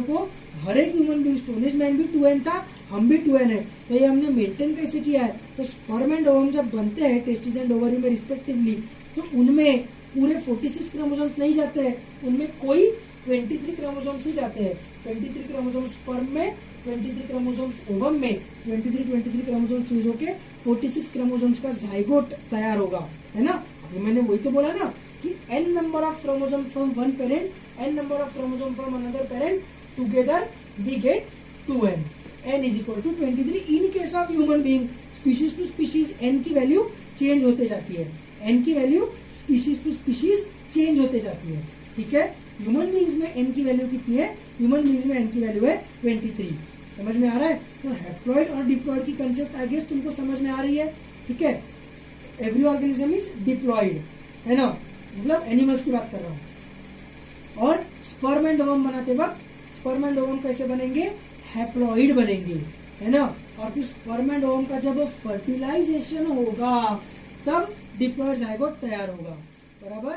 को हर एक ह्यूमन बीइंग, स्टोनेज मैन भी 2n था, हम भी 2n है, तो ये हमने मेंटेन कैसे किया है। तो स्पर्म एंड ओवम जब बनते हैं टेस्टिस एंड ओवरी में रिस्पेक्टिवली, तो उनमें पूरे 46 क्रोमोसोम्स नहीं जाते हैं, उनमें कोई 23 क्रोमोसोम्स ही जाते हैं। 23 क्रोमोसोम्स स्पर्म में, 23 क्रोमोसोम्स ओवम में, 23 क्रोमोसोम्स फ्यूज होके 46 क्रोमोसोम्स का जाइगोट तैयार होगा, है ना। अभी मैंने वही तो बोला ना कि n number of chromosome from one parent, n number of chromosome from another parent, together we get 2n, n is equal to 23। In case of human being species to species n की value change होते जाती है, n की value species to species change होते जाती है, ठीक है। ह्यूमन बीइंग्स में n की वैल्यू कितनी है, ह्यूमन बीइंग्स में n की वैल्यू है 23, समझ में आ रहा है। तो हैप्लॉइड और डिप्लॉइड की कंसेप्ट आई गेस तुमको समझ में आ रही है, ठीक है। एवरी ऑर्गेनिज्म इज डिप्लॉइड, है ना, मतलब एनिमल्स की बात कर रहा हूं। और स्पर्म एंड ओवम बनाते वक्त स्पर्म एंड ओवम कैसे बनेंगे, हैप्लॉइड बनेंगे, है ना। और फिर स्पर्म एंड ओवम का जब फर्टिलाइजेशन होगा तब डिप्लॉइड जायगोट तैयार होगा, बराबर।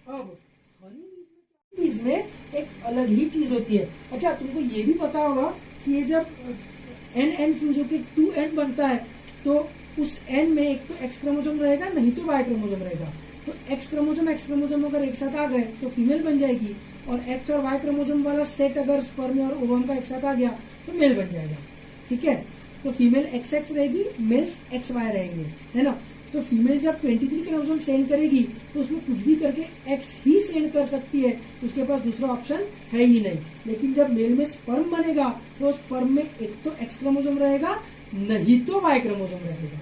अब हनी बीज में एक अलग ही चीज होती है। अच्छा, तुमको ये भी पता होगा कि ये जब n फ्यूज होकर 2n बनता है तो उस n में एक तो x क्रोमोसोम रहेगा, नहीं तो y क्रोमोसोम रहेगा। तो x क्रोमोसोम अगर एक साथ आ गए तो फीमेल बन जाएगी, और x और y क्रोमोसोम वाला सेट अगर स्पर्म और ओवम का एक साथ आ गया तो मेल बन जाएगा, ठीक है। तो फीमेल XX रहेगी, मेल्स XY रहेंगे, है ना। तो फीमेल जब 23 क्रोमोसोम सेंड करेगी तो उसमें कुछ भी करके X ही सेंड कर सकती है, उसके पास दूसरा ऑप्शन है ही नहीं। लेकिन जब मेल में स्पर्म बनेगा तो स्पर्म में एक तो X क्रोमोसोम रहेगा, नहीं तो Y क्रोमोसोम रहेगा,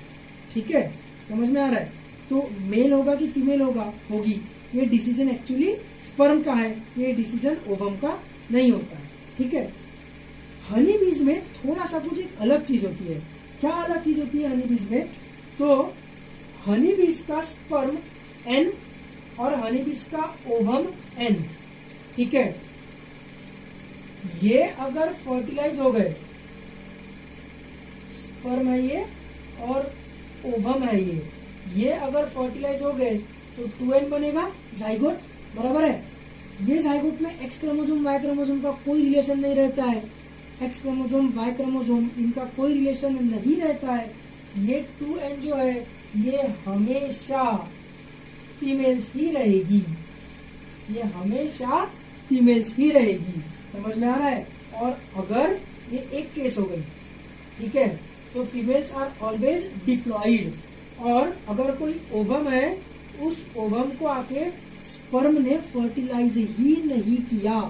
ठीक है, समझ में आ रहा है। तो मेल होगा कि फीमेल होगी, ये डिसीजन एक्चुअली स्पर्म का है, ये डिसीजन ओवम का नहीं होता है, ठीक है। हनी बीज में थोड़ा सा कुछ एक अलग चीज होती है। क्या अलग चीज होती है हनी बीज में, तो हनी बीज का स्पर्म n और हनी बीज का ओवम n, ठीक है। ये अगर फर्टिलाइज हो गए, स्पर्म है ये और ओवम है ये अगर फर्टिलाइज हो गए तो 2n बनेगा जाइगोट, बराबर है। ये जाइगोट में x क्रोमोसोम y क्रोमोसोम का कोई रिलेशन नहीं रहता है, x क्रोमोसोम y क्रोमोसोम इनका कोई रिलेशन नहीं रहता है। ये 2n जो है ये हमेशा फीमेल्स ही रहेगी, ये हमेशा फीमेल्स ही रहेगी, समझ में आ रहा है। और अगर ये एक केस हो गई, ठीक है, तो फीमेल्स आर ऑलवेज डिप्लॉइड। और अगर कोई ओवम है, उस ओवम को आके स्पर्म ने फर्टिलाइज ही नहीं किया,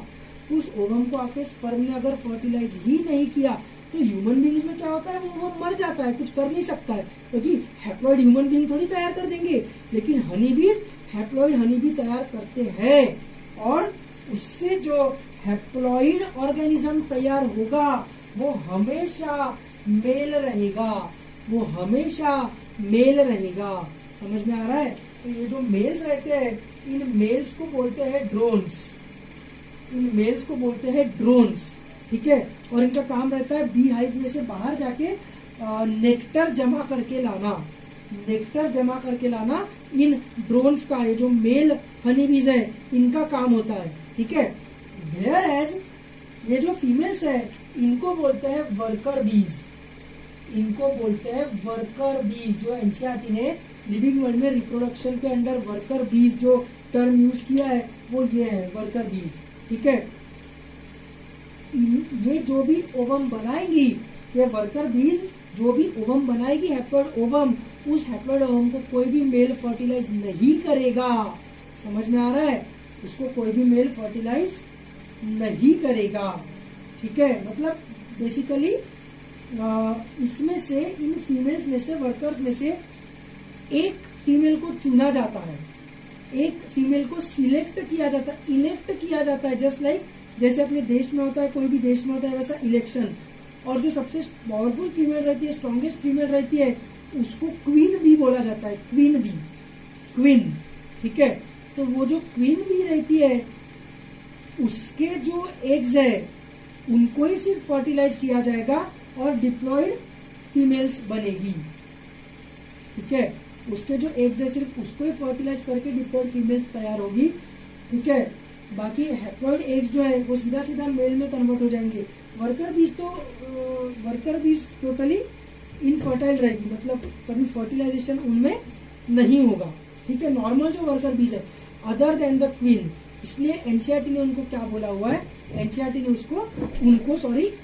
उस ओवम को आके स्पर्म ने अगर फर्टिलाइज ही नहीं किया तो ह्यूमन बीइंग्स में क्या होता है, वो मर जाता है, कुछ कर नहीं सकता है, क्योंकि हैप्लॉइड ह्यूमन बीइंग थोड़ी तैयार कर देंगे। लेकिन हनी बीज हैप्लॉइड हनी बी तैयार करते हैं, और उससे जो हैप्लॉइड ऑर्गेनिज्म तैयार होगा वो हमेशा मेल रहेगा, वो हमेशा मेल रहेगा। समझ में आ रहा है? तो ये जो मेल्स रहते हैं, इन मेल्स को बोलते हैं ड्रोन्स। इन मेल्स को बोलते हैं ड्रोन्स, ठीक है। और इनका काम रहता है बी हाइव में से बाहर जाके नेक्टर जमा करके लाना। नेक्टर जमा करके लाना इन ड्रोन्स का, ये जो मेल हनी बीज है इनका काम होता है, ठीक है। वेयर एज ये जो फीमेल्स है इनको बोलते हैं वर्कर बीज। इनको बोलते हैं वर्कर बीज। जो एनसीईआरटी ने लिविंग वर्ल्ड में रिप्रोडक्शन के अंडर वर्कर बीज जो टर्म यूज किया है वो ये है, वर्कर बीज, ठीक है। ये जो भी ओवम बनाएंगी, ये वर्कर बीज जो भी ओवम बनाएगी, हैप्लॉइड ओवम, उस हैप्लॉइड ओवम को कोई भी मेल फर्टिलाइज नहीं करेगा। समझ में आ रहा है? उसको कोई भी मेल फर्टिलाइज नहीं करेगा, ठीक है। मतलब बेसिकली इसमें से, इन फीमेल्स में से, वर्कर्स में से एक फीमेल को चुना जाता है, एक फीमेल को सिलेक्ट किया जाता है, इलेक्ट किया जाता है। जस्ट लाइक जैसे अपने देश में होता है, कोई भी देश में होता है वैसा इलेक्शन। और जो सबसे पावरफुल फीमेल रहती है, स्ट्रॉन्गेस्ट फीमेल रहती है, उसको क्वीन भी बोला जाता है। क्वीन भी, क्वीन, ठीक है। तो वो जो क्वीन भी रहती है उसके जो एग्स है उनको ही सिर्फ फर्टिलाइज किया जाएगा और डिप्लॉयड फीमेल्स बनेगी, ठीक है। उसके जो एग्स है सिर्फ उसको ही फर्टिलाइज करके डिप्लॉयड फीमेल्स तैयार होगी, ठीक है। बाकी हैप्लॉइड एग्स जो है वो सीधा सीधा मेल में कन्वर्ट हो जाएंगे। वर्कर बीज टोटली इनफर्टाइल रहेगी, मतलब कभी फर्टिलाइजेशन उनमें नहीं होगा, ठीक है। नॉर्मल जो वर्कर बीज है अदर देन द क्वीन, इसलिए एनसीईआरटी ने उनको क्या बोला हुआ है? एनसीईआरटी ने उनको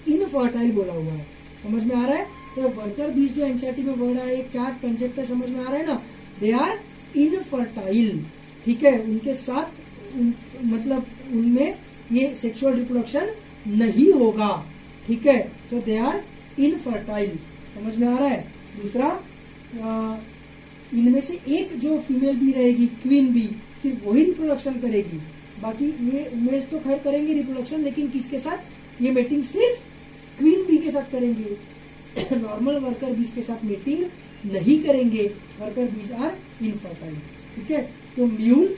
इनफर्टाइल बोला हुआ है। समझ में आ रहा है? तो वर्कर बीज जो एनसीईआरटी में वर्ड है, क्या कंसेप्ट है, समझ में आ रहा है ना? दे आर इनफर्टाइल, ठीक है। उनके साथ मतलब उनमें ये सेक्सुअल रिप्रोडक्शन नहीं होगा, ठीक है। तो दे आर इनफर्टाइल। समझ में आ रहा है? दूसरा, इनमें से एक जो फीमेल बी रहेगी, क्वीन बी, सिर्फ वही रिप्रोडक्शन करेगी। बाकी ये मेल्स तो खैर करेंगे रिप्रोडक्शन, लेकिन किसके साथ? ये मेटिंग सिर्फ क्वीन बी के साथ करेंगे। नॉर्मल वर्कर बीज के साथ मेटिंग नहीं करेंगे। वर्कर बीज आर इनफर्टाइल, ठीक है। तो म्यूल,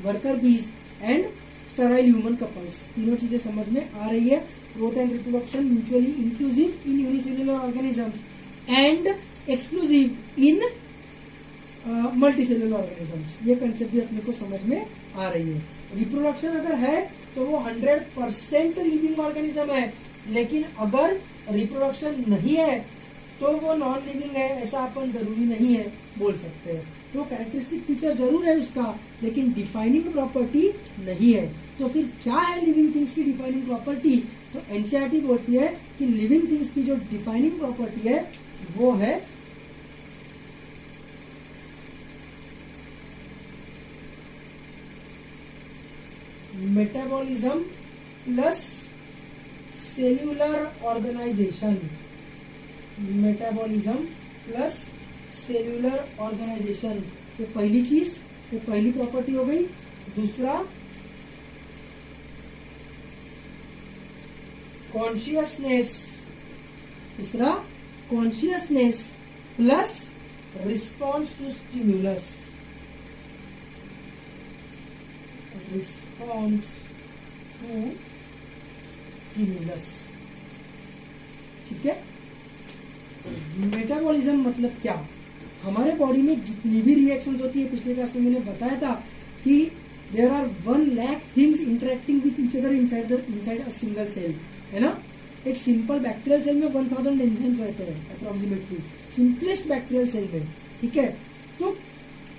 वर्कर बीज एंड स्टेराइल ह्यूमन कपल्स, तीनों चीजें समझ में आ रही है। Growth and reproduction mutually inclusive in unicellular organisms and exclusive in multicellular organisms. ये कंसेप्ट भी अपने को समझ में आ रही है। रिप्रोडक्शन अगर है तो वो 100% लिविंग ऑर्गेनिज्म है, लेकिन अगर रिप्रोडक्शन नहीं है तो वो नॉन लिविंग है, ऐसा अपन जरूरी नहीं है बोल सकते हैं। तो कैरेक्टरिस्टिक फीचर जरूर है उसका, लेकिन डिफाइनिंग प्रॉपर्टी नहीं है। तो फिर क्या है लिविंग थिंग्स की डिफाइनिंग प्रॉपर्टी? तो एनसीईआरटी बोलती है कि लिविंग थिंग्स की जो डिफाइनिंग प्रॉपर्टी है वो है metabolism plus cellular organisation. Metabolism plus cellular organisation, ये पहली चीज, ये पहली प्रॉपर्टी हो गई। दूसरा, कॉन्शियसनेस। तीसरा, consciousness plus response to stimulus. Response to stimulus, ठीक है। मेटाबॉलिज्म मतलब क्या? हमारे बॉडी में जितनी भी रिएक्शंस होती है, पिछले क्लास में मैंने बताया था कि there are 1 lakh things interacting with each other inside a single cell, है ना। एक सिंपल बैक्टीरियल सेल में 1000 एंजाइम्स रहते हैं अप्रोक्सीमेटली, सिंपलेस्ट बैक्टीरियल सेल में, ठीक है। तो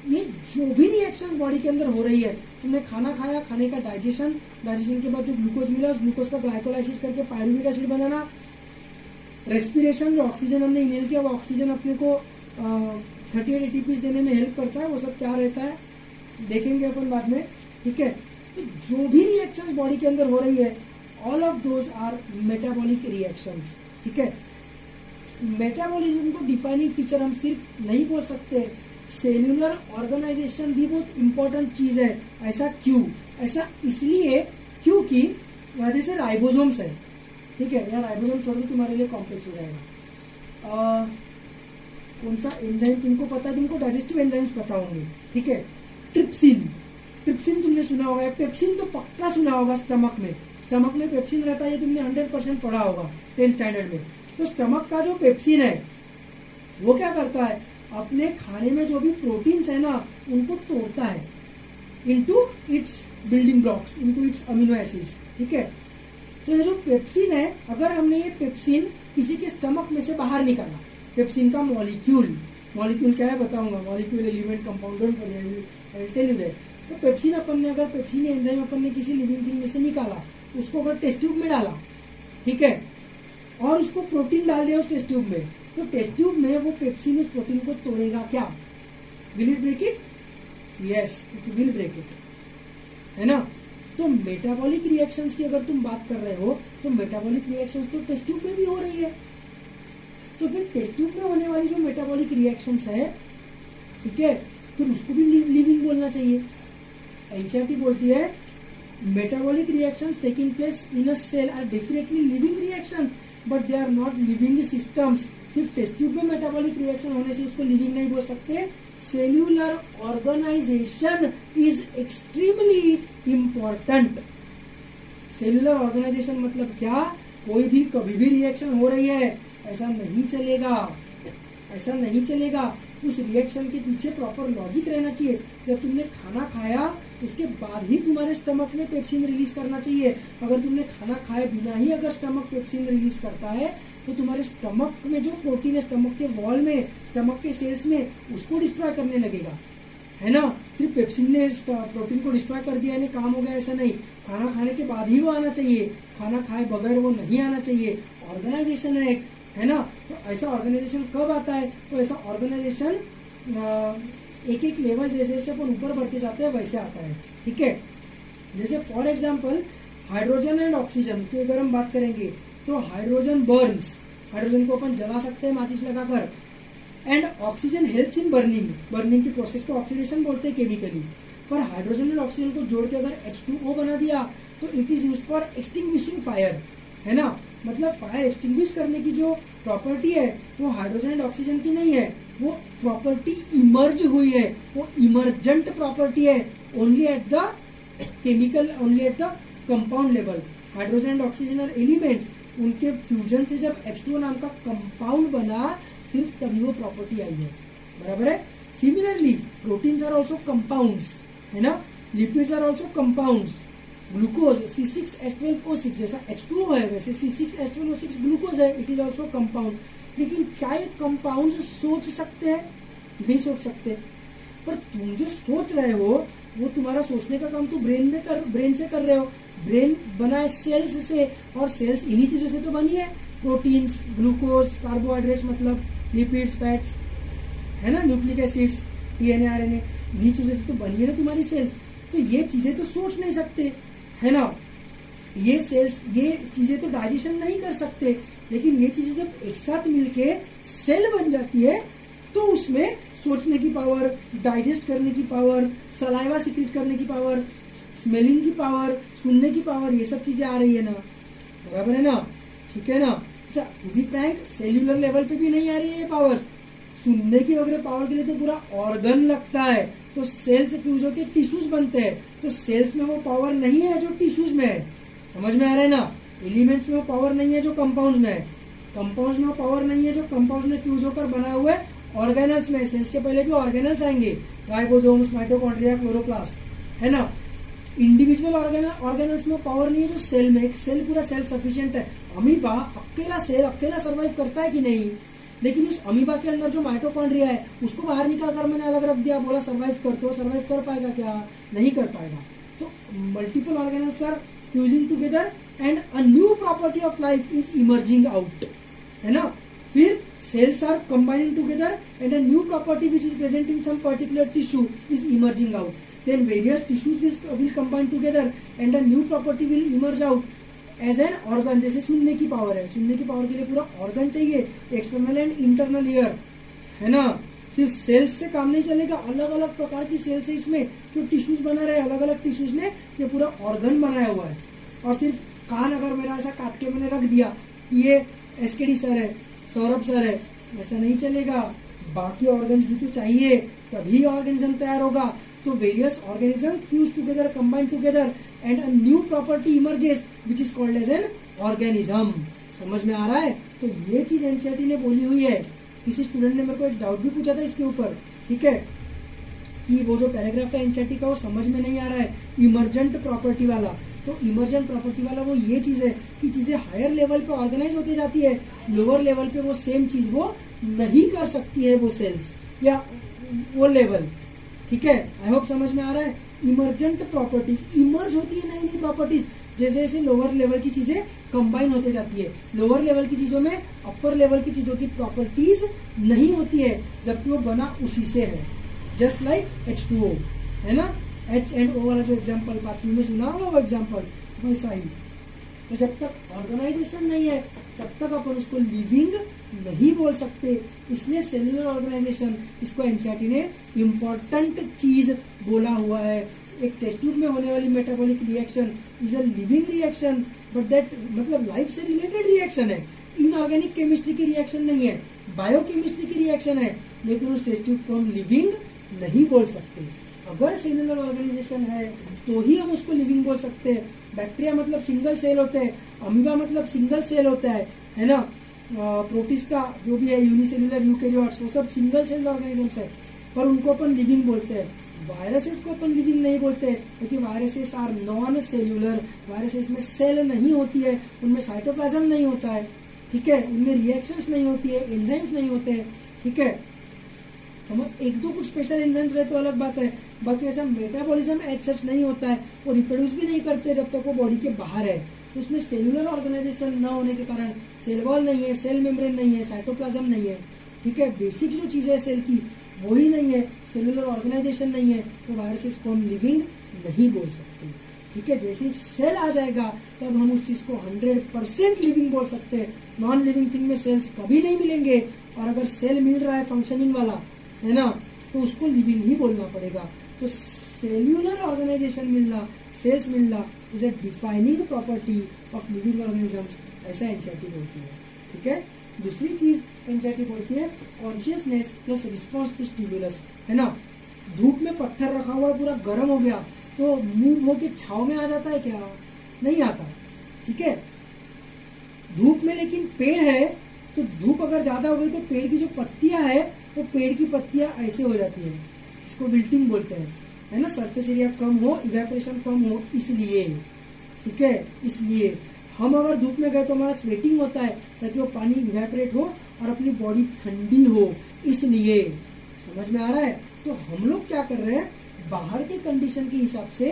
ये जो भी रिएक्शन बॉडी के अंदर हो रही है, तुमने खाना खाया, खाने का डाइजेशन के बाद जो ग्लूकोज मिला, उस ग्लूकोज का ग्लाइकोलाइसिस करके पायरुविक एसिड बनाना, रेस्पिरेशन, जो ऑक्सीजन हमने इनहेल किया वो ऑक्सीजन अपने को 38 ATPs देने में हेल्प करता है, वो सब क्या रहता है देखेंगे अपन बाद में, ठीक है। तो जो भी रिएक्शंस बॉडी के अंदर हो रही है, all of those our metabolic reactions, ठीक है। मेटाबॉलिज्म को डिफाइनिंग फीचर हम सिर्फ नहीं बोल सकते, सेल्यूलर ऑर्गेनाइजेशन भी बहुत इंपॉर्टेंट चीज है। ऐसा क्यों? ऐसा इसलिए क्योंकि जैसे राइबोसोम्स है, ठीक है। यार राइबोसोम छोड़ तुम्हारे लिए कॉम्प्लेक्स हो जाएगा। कौन सा एंजाइम तुमको पता है, तुमको डाइजेस्टिव एंजाइम्स पता होंगे, ठीक है। ट्रिप्सिन, ट्रिप्सिन तुमने सुना होगा, पेप्सिन तो पक्का सुना होगा। स्टमक में पेप्सिन रहता है, ये तुमने 100% पढ़ा होगा 10th स्टैंडर्ड में। तो स्टमक का जो पेप्सिन है वो क्या करता है, अपने खाने में जो भी प्रोटीन्स है ना उनको तोड़ता है into its building blocks, into its amino acids, ठीक है। तो ये जो पेप्सिन है, अगर हमने ये पेप्सिन किसी के स्टमक में से बाहर निकाला, पेप्सिन का मॉलिक्यूल क्या है बताऊंगा, molecule element compound tell you that. तो पेप्सिन अपन ने, अगर पेप्सिन एंजाइम अपन ने किसी लिविंग थिंग में से निकाला, उसको अगर टेस्ट ट्यूब में डाला, ठीक है, और उसको प्रोटीन डाल दिया उस टेस्ट ट्यूब में, तो टेस्ट ट्यूब में वो पेप्सिन उस प्रोटीन को तोड़ेगा क्या, will it break it? Yes, it will break it, है ना। तो मेटाबॉलिक रिएक्शंस की अगर तुम बात कर रहे हो, तो मेटाबॉलिक रिएक्शंस तो टेस्ट ट्यूब में भी हो रही है। तो फिर टेस्ट ट्यूब में होने वाली जो मेटाबॉलिक रिएक्शंस है, ठीक है, फिर उसको भी लिविंग बोलना चाहिए। एनसीईआरटी बोलती है metabolic reactions taking place in a cell are definitely living reactions, but they are not living systems. सिर्फ टेस्ट ट्यूब में मेटाबॉलिक रिएक्शन होने से उसको लिविंग नहीं बोल सकते। Cellular organisation is extremely important. Cellular organisation मतलब क्या, कोई भी कभी भी रिएक्शन हो रही है ऐसा नहीं चलेगा, ऐसा नहीं चलेगा। उस रिएक्शन के पीछे प्रॉपर लॉजिक रहना चाहिए। जब तुमने खाना खाया उसके बाद ही तुम्हारे स्टमक में पेप्सिन रिलीज करना चाहिए। अगर तुमने खाना खाए बिना ही अगर स्टमक पेप्सिन रिलीज करता है तो तुम्हारे स्टमक में जो प्रोटीन है, स्टमक के वॉल में, स्टमक के सेल्स में, उसको डिस्ट्रॉय करने लगेगा, है ना। सिर्फ पेप्सिन ने प्रोटीन को डिस्ट्रॉय कर दिया, काम हो गया, ऐसा नहीं। खाना खाने के बाद ही वो आना चाहिए, खाना खाए बगैर वो नहीं आना चाहिए। ऑर्गेनाइजेशन है एक, है ना। तो ऐसा ऑर्गेनाइजेशन कब आता है, तो ऐसा ऑर्गेनाइजेशन एक एक लेवल जैसे जैसे अपन ऊपर बढ़ते जाते हैं वैसे आता है, ठीक है। जैसे for example hydrogen and oxygen की अगर हम बात करेंगे तो हाइड्रोजन बर्न्स, हाइड्रोजन को अपन जला सकते हैं माचिस लगाकर, and oxygen helps in burning की प्रोसेस को ऑक्सीडेशन बोलते हैं केमिकली। पर हाइड्रोजन एंड ऑक्सीजन को जोड़ के अगर H2O बना दिया तो it is used for extinguishing fire, है ना। मतलब फायर एक्सटिंग्विश करने की जो प्रॉपर्टी है वो हाइड्रोजन एंड ऑक्सीजन की नहीं है, वो प्रॉपर्टी इमर्ज हुई है, वो इमर्जेंट प्रॉपर्टी है only at the chemical, only at the compound level. Hydrogen and oxygen are elements, उनके फ्यूजन से जब H2O नाम का कंपाउंड बना, सिर्फ तभी वो प्रॉपर्टी आई है, बराबर है। Similarly proteins are also compounds, है ना। Lipids are also compounds. Glucose C6H12O6 जैसा H2O है, वैसे C6H12O6 ग्लूकोज है, इट इज ऑल्सो कंपाउंड। लेकिन क्या ये कंपाउंड सोच सकते हैं? नहीं सोच सकते। पर तुम जो सोच रहे हो वो तुम्हारा सोचने का काम तो ब्रेन से कर रहे हो। ब्रेन बना है सेल्स से, और सेल्स इन्हीं चीजों से तो बनी है, प्रोटीन्स, ग्लूकोज, कार्बोहाइड्रेट्स मतलब लिपिड्स, फैट्स, है ना, न्यूक्लिक एसिड्स, DNA, RNA, इन्हीं चीजों से तो बनी है ना तुम्हारी सेल्स। तो ये चीजें तो सोच नहीं सकते, है ना। ये सेल्स, ये चीजें तो डाइजेशन नहीं कर सकते, लेकिन ये चीजें जब एक साथ मिलके सेल बन जाती है तो उसमें सोचने की पावर, डाइजेस्ट करने की पावर, सलाइवा सिक्रेट करने की पावर, स्मेलिंग की पावर, सुनने की पावर, ये सब चीजें आ रही है ना, बराबर है ना, ठीक है ना। अच्छा, to be frank, cellular level पे भी नहीं आ रही है ये पावर्स। सुनने की वगैरह पावर के लिए तो पूरा ऑर्गन लगता है, तो सेल्स फ्यूज होकर टिश्यूज बनते हैं। तो सेल्स में वो पावर नहीं है जो टिश्यूज में है, समझ में आ रहा है ना। एलिमेंट्स में वो पावर नहीं है जो कंपाउंड्स में है, कंपाउंड्स में वो पावर नहीं है जो कंपाउंड्स में फ्यूज होकर बना हुआ है ऑर्गेनल्स में। सेल्स के पहले भी ऑर्गेनल्स आएंगे, राइबोसोम्स, माइटोकॉन्ड्रिया, क्लोरोप्लास्ट, है ना। इंडिविजुअल ऑर्गेनल्स में पावर नहीं है जो सेल में। एक सेल पूरा सेल्फ सफिशिएंट है। अमीबा अकेला सेल अकेला सर्वाइव करता है कि नहीं, लेकिन उस अमीबा के अंदर जो माइटोकॉन्ड्रिया है उसको बाहर निकाल कर मैंने अलग रख दिया, बोला सर्वाइव कर, तो सर्वाइव कर पाएगा क्या? नहीं कर पाएगा। तो multiple organelles are fusing together and a new property of life is emerging out, है ना। फिर cells are combining together and a new property which is present in some particular tissue is emerging out. Then various tissues will combine together and a new property will emerge out as an organ. जैसे सुनने की power है, सुनने की power के लिए पूरा organ चाहिए, एक्सटर्नल एंड इंटरनल ईयर, है ना। सिर्फ सेल्स से काम नहीं चलेगा, अलग अलग प्रकार की सेल्स है इसमें जो टिश्यूज बना रहे, अलग अलग टिश्यूज ने ये पूरा ऑर्गन बनाया हुआ है। और सिर्फ कान अगर मेरा ऐसा काट के मैंने रख दिया ये SKD सर है, सौरभ सर है, ऐसा नहीं चलेगा। बाकी ऑर्गन्स भी तो चाहिए, तभी ऑर्गेनिज्म तैयार होगा। तो various organism fuse together, combine together and a new property emerges which is called as an organism. समझ में आ रहा है? तो ये चीज एनसीईआरटी ने बोली हुई है। किसी स्टूडेंट ने मेरे को एक डाउट भी पूछा था इसके ऊपर, ठीक है, कि वो जो पैराग्राफ है एनसीईआरटी का वो समझ में नहीं आ रहा है, इमर्जेंट प्रॉपर्टी वाला। तो इमर्जेंट प्रॉपर्टी वाला वो ये चीज है कि चीजें हायर लेवल पे ऑर्गेनाइज होती जाती है, लोअर लेवल पे वो सेम चीज वो नहीं कर सकती है, वो सेल्स या वो लेवल, ठीक है। आई होप समझ में आ रहा है। इमर्जेंट प्रॉपर्टीज, इमर्ज होती है नई नई प्रॉपर्टीज, जैसे जैसे लोअर लेवल की चीजें कंबाइन होते जाती है। लोअर लेवल की चीजों में अपर लेवल की चीजों की प्रॉपर्टीज नहीं होती है, जबकि वो बना उसी से है। जस्ट लाइक H2O, है ना, H एंड O वाला जो एग्जाम्पल बातचीत में सुना होगा वो एग्जाम्पल, वैसा ही। तो जब तक ऑर्गेनाइजेशन नहीं है तब तक अपन उसको लिविंग नहीं बोल सकते। इसलिए सेलुलर ऑर्गेनाइजेशन, इसको एनसीईआरटी ने इम्पोर्टेंट चीज बोला हुआ है। एक टेस्ट ट्यूब में होने वाली metabolic reaction is a living reaction, but that मतलब लाइफ से रिलेटेड रिएक्शन है, इनऑर्गेनिक केमिस्ट्री की रिएक्शन नहीं है, बायोकेमिस्ट्री की रिएक्शन है, लेकिन उस टेस्ट ट्यूब को हम लिविंग नहीं बोल सकते। अगर सेलुलर ऑर्गेनाइजेशन है तो ही हम उसको लिविंग बोल सकते हैं। बैक्टीरिया मतलब सिंगल सेल होते हैं, अमीबा मतलब सिंगल सेल होता है ना, प्रोटिस्टा जो भी है, यूनिसेल्युलर यूकैरियोट्स, वो सब सिंगल सेल ऑर्गेनिजम्स है, पर उनको अपन लिविंग बोलते हैं। वायरसेस को अपन लिविंग नहीं बोलते, क्योंकि viruses are non cellular, viruses में सेल नहीं होती है, उनमें साइटोप्लाज्म नहीं होता है, ठीक है, उनमें रिएक्शंस नहीं होती है, एंजाइम्स नहीं होते हैं, ठीक है। समझ, एक दो कुछ स्पेशल एंजाइम्स रहे तो अलग बात है, बाकी ऐसा मेटाबॉलिज्म एज सच नहीं होता है। वो रिप्रोड्यूस भी नहीं करते जब तक वो बॉडी के बाहर है। तो उसमें सेलुलर ऑर्गेनाइजेशन न होने के कारण सेल वॉल नहीं है, सेल मेम्ब्रेन नहीं है, साइटोप्लाज्म नहीं है, ठीक है, बेसिक जो चीज है सेल की वो ही नहीं है, सेलुलर ऑर्गेनाइजेशन नहीं है, तो वायरसेस को हम लिविंग नहीं बोल सकते, ठीक है। जैसे ही सेल आ जाएगा तब हम उस चीज को 100% लिविंग बोल सकते हैं। नॉन लिविंग थिंग में सेल्स कभी नहीं मिलेंगे, और अगर सेल मिल रहा है फंक्शनिंग वाला, है ना, तो उसको लिविंग ही बोलना पड़ेगा। तो सेल्यूलर ऑर्गेनाइजेशन मिलना, सेल्स मिलना is a defining property of living organisms, ऐसा एनसीईआरटी बोलती है, ठीक है। दूसरी चीज एनसीईआरटी बोलती है consciousness plus response to stimulus, है ना। धूप में पत्थर रखा हुआ है, पूरा गर्म हो गया, तो मूव होके छाव में आ जाता है क्या? नहीं आता, ठीक है। धूप में लेकिन पेड़ है, तो धूप अगर ज्यादा हो गई तो पेड़ की जो पत्तियां है वो पेड़ की पत्तियां ऐसे हो जाती है, इसको विल्टिंग बोलते हैं, है ना। सरफेस एरिया कम हो, इवेपोरेशन कम हो, इसलिए, ठीक है। इसलिए हम अगर धूप में गए तो हमारा स्वेटिंग होता है ताकि वो पानी इवेपोरेट हो और अपनी बॉडी ठंडी हो, इसलिए। समझ में आ रहा है? तो हम लोग क्या कर रहे हैं, बाहर के कंडीशन के हिसाब से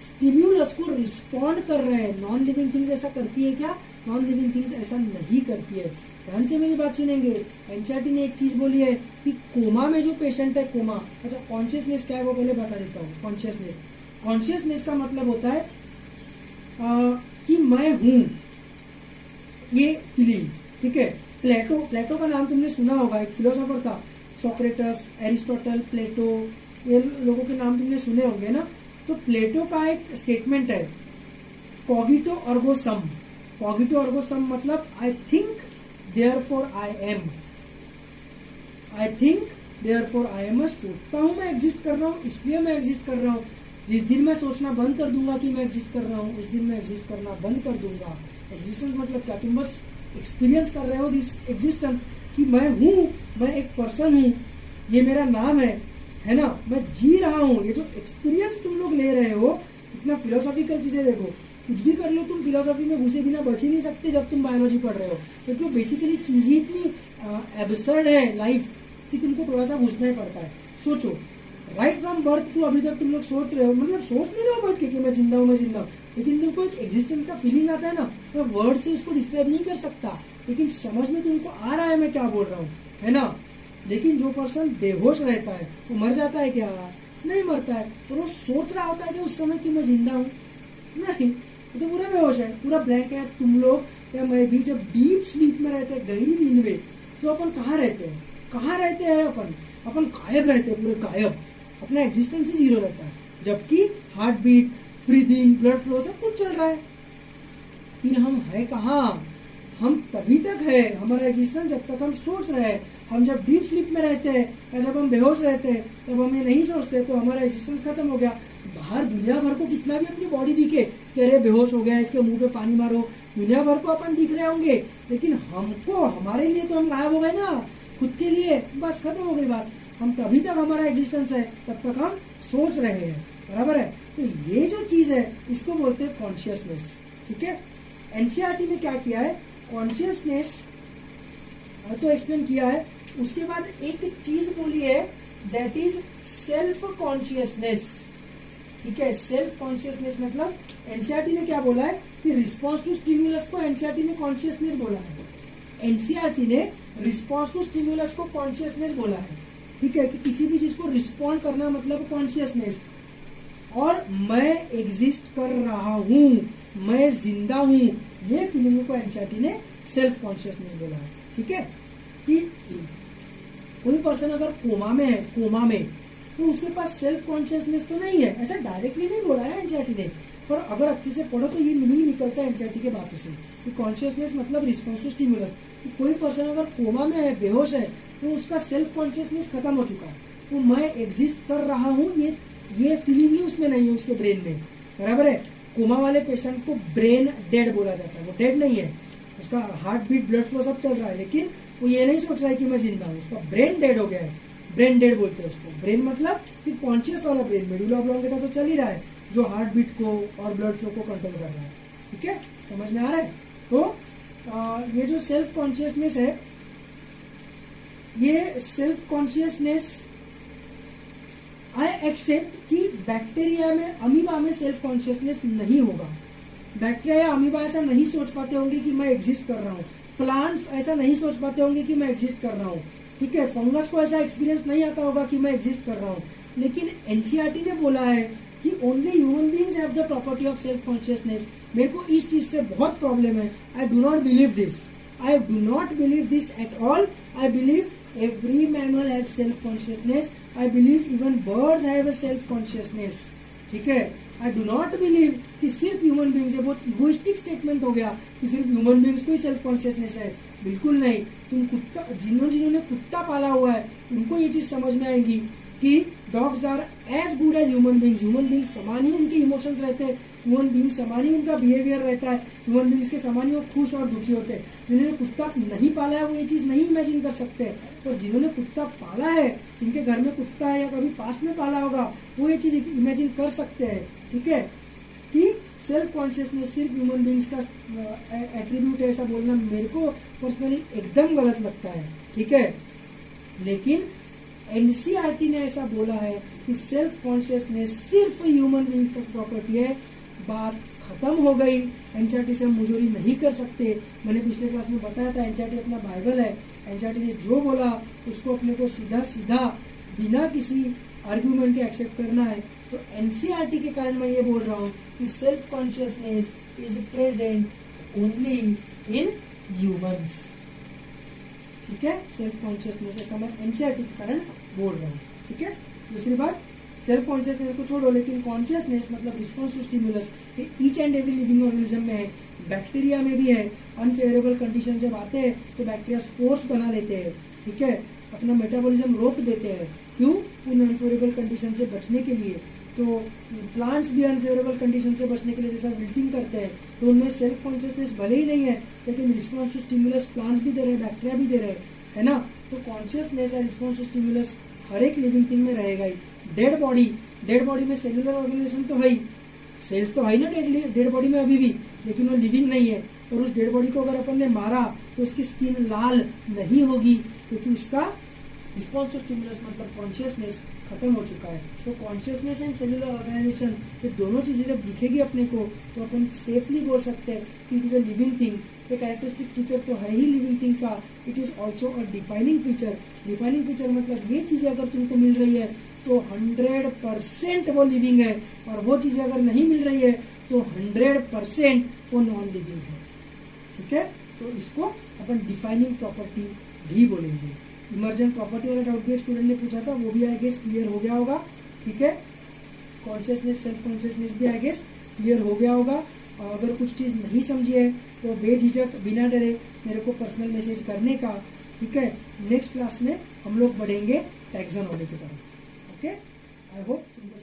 स्टिम्युलस को रिस्पॉन्ड कर रहे हैं। नॉन लिविंग थिंग्स ऐसा करती है क्या? नॉन लिविंग थिंग्स ऐसा नहीं करती है। ध्यान से मेरी बात सुनेंगे। एनसीईआरटी ने एक चीज बोली है कि कोमा में जो पेशेंट है, कोमा, अच्छा कॉन्शियसनेस क्या है वो पहले बता देता हूँ। कॉन्शियसनेस का मतलब होता है कि मैं हूं, ये फीलिंग, ठीक है। प्लेटो का नाम तुमने सुना होगा, एक फिलोसोफर था, सोक्रेटस, एरिस्टोटल, प्लेटो, ये लोगों के नाम तुमने सुने होंगे ना। तो प्लेटो का एक स्टेटमेंट है, कॉगिटो अर्गो सम। कॉगिटो अर्गो सम मतलब I think therefore I am, I think therefore I am. मैं सोचता हूं मैं एग्जिस्ट कर रहा हूं, इसलिए मैं एग्जिस्ट कर रहा हूं। जिस दिन मैं सोचना बंद कर दूंगा कि मैं एग्जिस्ट कर रहा हूं, उस दिन मैं एग्जिस्ट करना बंद कर दूंगा। एग्जिस्टेंस मतलब क्या? तुम बस एक्सपीरियंस कर रहे हो दिस एग्जिस्टेंस, कि मैं हूं, मैं एक पर्सन हूं, ये मेरा नाम है ना, मैं जी रहा हूं। ये जो एक्सपीरियंस तुम लोग ले रहे हो, इतना फिलोसॉफिकल चीजें, देखो कुछ भी कर लो तुम फिलोसॉफी में घुसे बिना बच ही नहीं सकते जब तुम बायोलॉजी पढ़ रहे हो, क्योंकि बेसिकली चीज ही इतनी एब्सर्ड है लाइफ कि तुमको थोड़ा सा घुसना ही पड़ता है। सोचो, राइट फ्रॉम बर्थ टू अभी तक तुम लोग सोच रहे हो, मतलब सोच नहीं रहे हो बैठ के कि मैं जिंदा हूँ, मैं जिंदा हूँ, लेकिन तुमको एक एग्जिस्टेंस का फीलिंग आता है ना, मैं वर्ड से उसको डिस्क्राइब नहीं कर सकता, लेकिन समझ में तुमको आ रहा है मैं क्या बोल रहा हूँ, है ना। लेकिन जो पर्सन बेहोश रहता है वो मर जाता है क्या? नहीं मरता है। और वो सोच रहा होता है कि उस समय कि मैं जिंदा हूँ, नहीं, तो पूरा बेहोश है, पूरा ब्लैंक है। तुम लोग या मैं भी जब डीप स्लीप में रहते हैं, गहरी नींद में, तो अपन कहाँ रहते हैं? कहाँ रहते हैं अपन गायब रहते हैं, पूरे गायब, अपना एग्जिस्टेंस ही जीरो रहता है, जबकि heart beat, breathing, blood flow सब कुछ चल रहा है। फिर हम है कहाँ? हम तभी तक है, हमारा एग्जिस्टेंस जब तक हम सोच रहे हैं। हम जब डीप स्लीप में रहते हैं या जब हम बेहोश रहते हैं तब हम ये नहीं सोचते, तो हमारा एग्जिस्टेंस खत्म हो गया। बाहर दुनिया भर को कितना भी अपनी बॉडी दिखे कि अरे बेहोश हो गया, इसके मुंह पे पानी मारो, दुनिया भर को अपन दिख रहे होंगे, लेकिन हमको, हमारे लिए तो हम गायब हो गए ना, खुद के लिए बस खत्म हो गई बात। हम तभी तक हमारा एग्जिस्टेंस है जब तक हम सोच रहे हैं, बराबर है। तो ये जो चीज है इसको बोलते हैं कॉन्शियसनेस, ठीक है। एनसीईआरटी ने क्या किया है, कॉन्शियसनेस तो एक्सप्लेन किया है, उसके बाद एक चीज बोली है दैट इज सेल्फ कॉन्शियसनेस, ठीक है। सेल्फ कॉन्शियसनेस मतलब एनसीईआरटी ने क्या बोला है कि रिस्पॉन्स टू स्टिम्युलस को एनसीईआरटी ने कॉन्शियसनेस बोला है। एनसीईआरटी ने रिस्पॉन्स टू स्टिम्युलस को कॉन्शियसनेस बोला है, ठीक है, कि किसी भी चीज को रिस्पॉन्ड करना मतलब कॉन्शियसनेस। और मैं एग्जिस्ट कर रहा हूं, मैं जिंदा हूं, ये फीलिंग को एनसीईआरटी ने सेल्फ कॉन्शियसनेस बोला है, ठीक है। कि कोई पर्सन अगर कोमा में है, कोमा में, तो उसके पास सेल्फ कॉन्शियसनेस तो नहीं है, ऐसा डायरेक्टली नहीं बोला है एनसीईआरटी ने, पर अगर अच्छे से पढ़ो तो ये मीनिंग निकलता है एनसीईआरटी के बातों से कि कॉन्शियसनेस मतलब रिस्पॉन्स टू स्टिम्युलस। कोई पर्सन अगर कोमा में है, बेहोश है, तो उसका सेल्फ कॉन्शियसनेस खत्म हो चुका है, तो मैं एग्जिस्ट कर रहा हूँ ये फीलिंग ही उसमें नहीं है, उसके ब्रेन में, बराबर है। कोमा वाले पेशेंट को ब्रेन डेड बोला जाता है, वो डेड नहीं है, उसका हार्ट बीट, ब्लड फ्लो सब चल रहा है, लेकिन वो ये नहीं सोच रहा है कि मैं जिंदा हूँ, उसका ब्रेन डेड हो गया है, ब्रेन डेड बोलते हैं उसको। ब्रेन मतलब सिर्फ कॉन्शियस वाला ब्रेन, मेडुला ऑब्लोंगेटा तो चल ही रहा है जो हार्ट बीट को और ब्लड फ्लो को कंट्रोल कर रहा है, ठीक है, समझ में आ रहा है। तो ये जो सेल्फ कॉन्शियसनेस है, ये सेल्फ कॉन्शियसनेस आई एक्सेप्ट कि बैक्टीरिया में, अमीबा में सेल्फ कॉन्शियसनेस नहीं होगा। बैक्टीरिया या अमीबा ऐसा नहीं सोच पाते होंगे कि मैं एग्जिस्ट कर रहा हूँ, प्लांट्स ऐसा नहीं सोच पाते होंगे कि मैं एग्जिस्ट कर रहा हूँ, ठीक है, फंगस को ऐसा एक्सपीरियंस नहीं आता होगा कि मैं एग्जिस्ट कर रहा हूँ। लेकिन एनसीईआरटी ने बोला है कि only human beings have the property of self consciousness. मेरे को इस चीज से बहुत प्रॉब्लम है, I do not believe this, I do not believe this at all. I believe every mammal has self consciousness, I believe even birds have a self consciousness, ठीक है। I do not believe कि सिर्फ human beings है, बहुत egoistic statement हो गया कि सिर्फ ह्यूमन बींग्स को ही सेल्फ कॉन्शियसनेस है, बिल्कुल नहीं। तुम कुत्ता, जिन्होंने कुत्ता पाला हुआ है उनको ये चीज समझ में आएगी कि dogs are as good as human beings, human beings समान ही उनके इमोशंस रहते हैं, ह्यूमन बींग्स समान ही उनका बिहेवियर रहता है, ह्यूमन बींग्स के समान ही वो खुश और दुखी होते हैं। जिन्होंने कुत्ता नहीं पाला है वो ये चीज नहीं इमेजिन कर सकते, और जिन्होंने कुत्ता पाला है, जिनके घर में कुत्ता है या कभी पास्ट में पाला होगा, वो ये चीज इमेजिन कर सकते हैं, ठीक है, कि सेल्फ कॉन्शियसनेस सिर्फ ह्यूमन बींग्स का एट्रीब्यूट है, ऐसा बोलना मेरे को पर्सनली एकदम गलत लगता है, ठीक है। लेकिन एनसीईआरटी ने ऐसा बोला है कि सेल्फ कॉन्शियसनेस सिर्फ ह्यूमन बींग की प्रॉपर्टी है, बात खत्म हो गई। एनसीईआरटी से हम मुजोरी नहीं कर सकते। मैंने पिछले क्लास में बताया था एनसीईआरटी अपना बाइबल है, एनसीईआरटी ने जो बोला उसको अपने को सीधा सीधा बिना किसी आर्ग्यूमेंट के एक्सेप्ट करना है। तो एनसीईआरटी के कारण मैं ये बोल रहा हूँ कि self consciousness is present only in humans, ठीक है। सेल्फ कॉन्शियसनेस ऐसा मैं एनसीईआरटी के कारण बोल रहा हूँ, ठीक है। दूसरी बात, सेल्फ कॉन्शियसनेस को छोड़ो, लेकिन कॉन्शियसनेस मतलब response to stimulus each and every living organism में है, बैक्टीरिया में भी है। अनफेवरेबल कंडीशन जब आते हैं तो बैक्टीरिया स्पोर्स बना लेते हैं, ठीक है, अपना मेटाबॉलिज्म रोक देते हैं। क्यों? उन अनफेवरेबल कंडीशन से बचने के लिए। तो प्लांट्स भी अनफेवरेबल कंडीशन से बचने के लिए जैसा विल्टिंग करते हैं, तो उनमें सेल्फ कॉन्शियसनेस भले ही नहीं है, लेकिन रिस्पॉन्स टू स्टिमुलस प्लांट्स भी दे रहे हैं, बैक्टीरिया भी दे रहे हैं, है ना। तो कॉन्शियसनेस और रिस्पॉन्स टू स्टिमुलस हर एक लिविंग थिंग में रहेगा ही। डेड बॉडी में सेलुलर ऑर्गेनाइजेशन तो है ही, सेल्स तो है ना डेड बॉडी में अभी भी, लेकिन वो लिविंग नहीं है। और उस डेड बॉडी को अगर अपन ने मारा तो उसकी स्किन लाल नहीं होगी, क्योंकि उसका रिस्पॉन्स टू स्टिमुलस मतलब कॉन्शियसनेस खत्म हो चुका है। तो कॉन्शियसनेस एंड सेलुलर ऑर्गेनाइजेशन, ये दोनों चीजें जब दिखेगी अपने को तो अपन सेफली बोल सकते हैं कि it is a living thing. ये कैरेक्टरिस्टिक फीचर तो है ही लिविंग थिंग का, it is also a defining feature. Defining feature मतलब ये चीजें अगर तुमको मिल रही है तो 100% वो लिविंग है, और वो चीजें अगर नहीं मिल रही है तो 100% वो नॉन लिविंग है, ठीक है। तो इसको अपन डिफाइनिंग प्रॉपर्टी भी बोलेंगे। इमर्जेंट प्रॉपर्टी वाला डाउट भी एक स्टूडेंट ने पूछा था, वो भी आई गेस क्लियर हो गया होगा, ठीक है। कॉन्शियसनेस, सेल्फ कॉन्शियसनेस भी आई गेस क्लियर हो गया होगा। और अगर कुछ चीज नहीं समझी है तो बेझिझक बिना डरे मेरे को पर्सनल मैसेज करने का, ठीक है, नेक्स्ट क्लास में हम लोग बढ़ेंगे टैक्सोनॉमी की तरफ। ओके, आई होप तुमको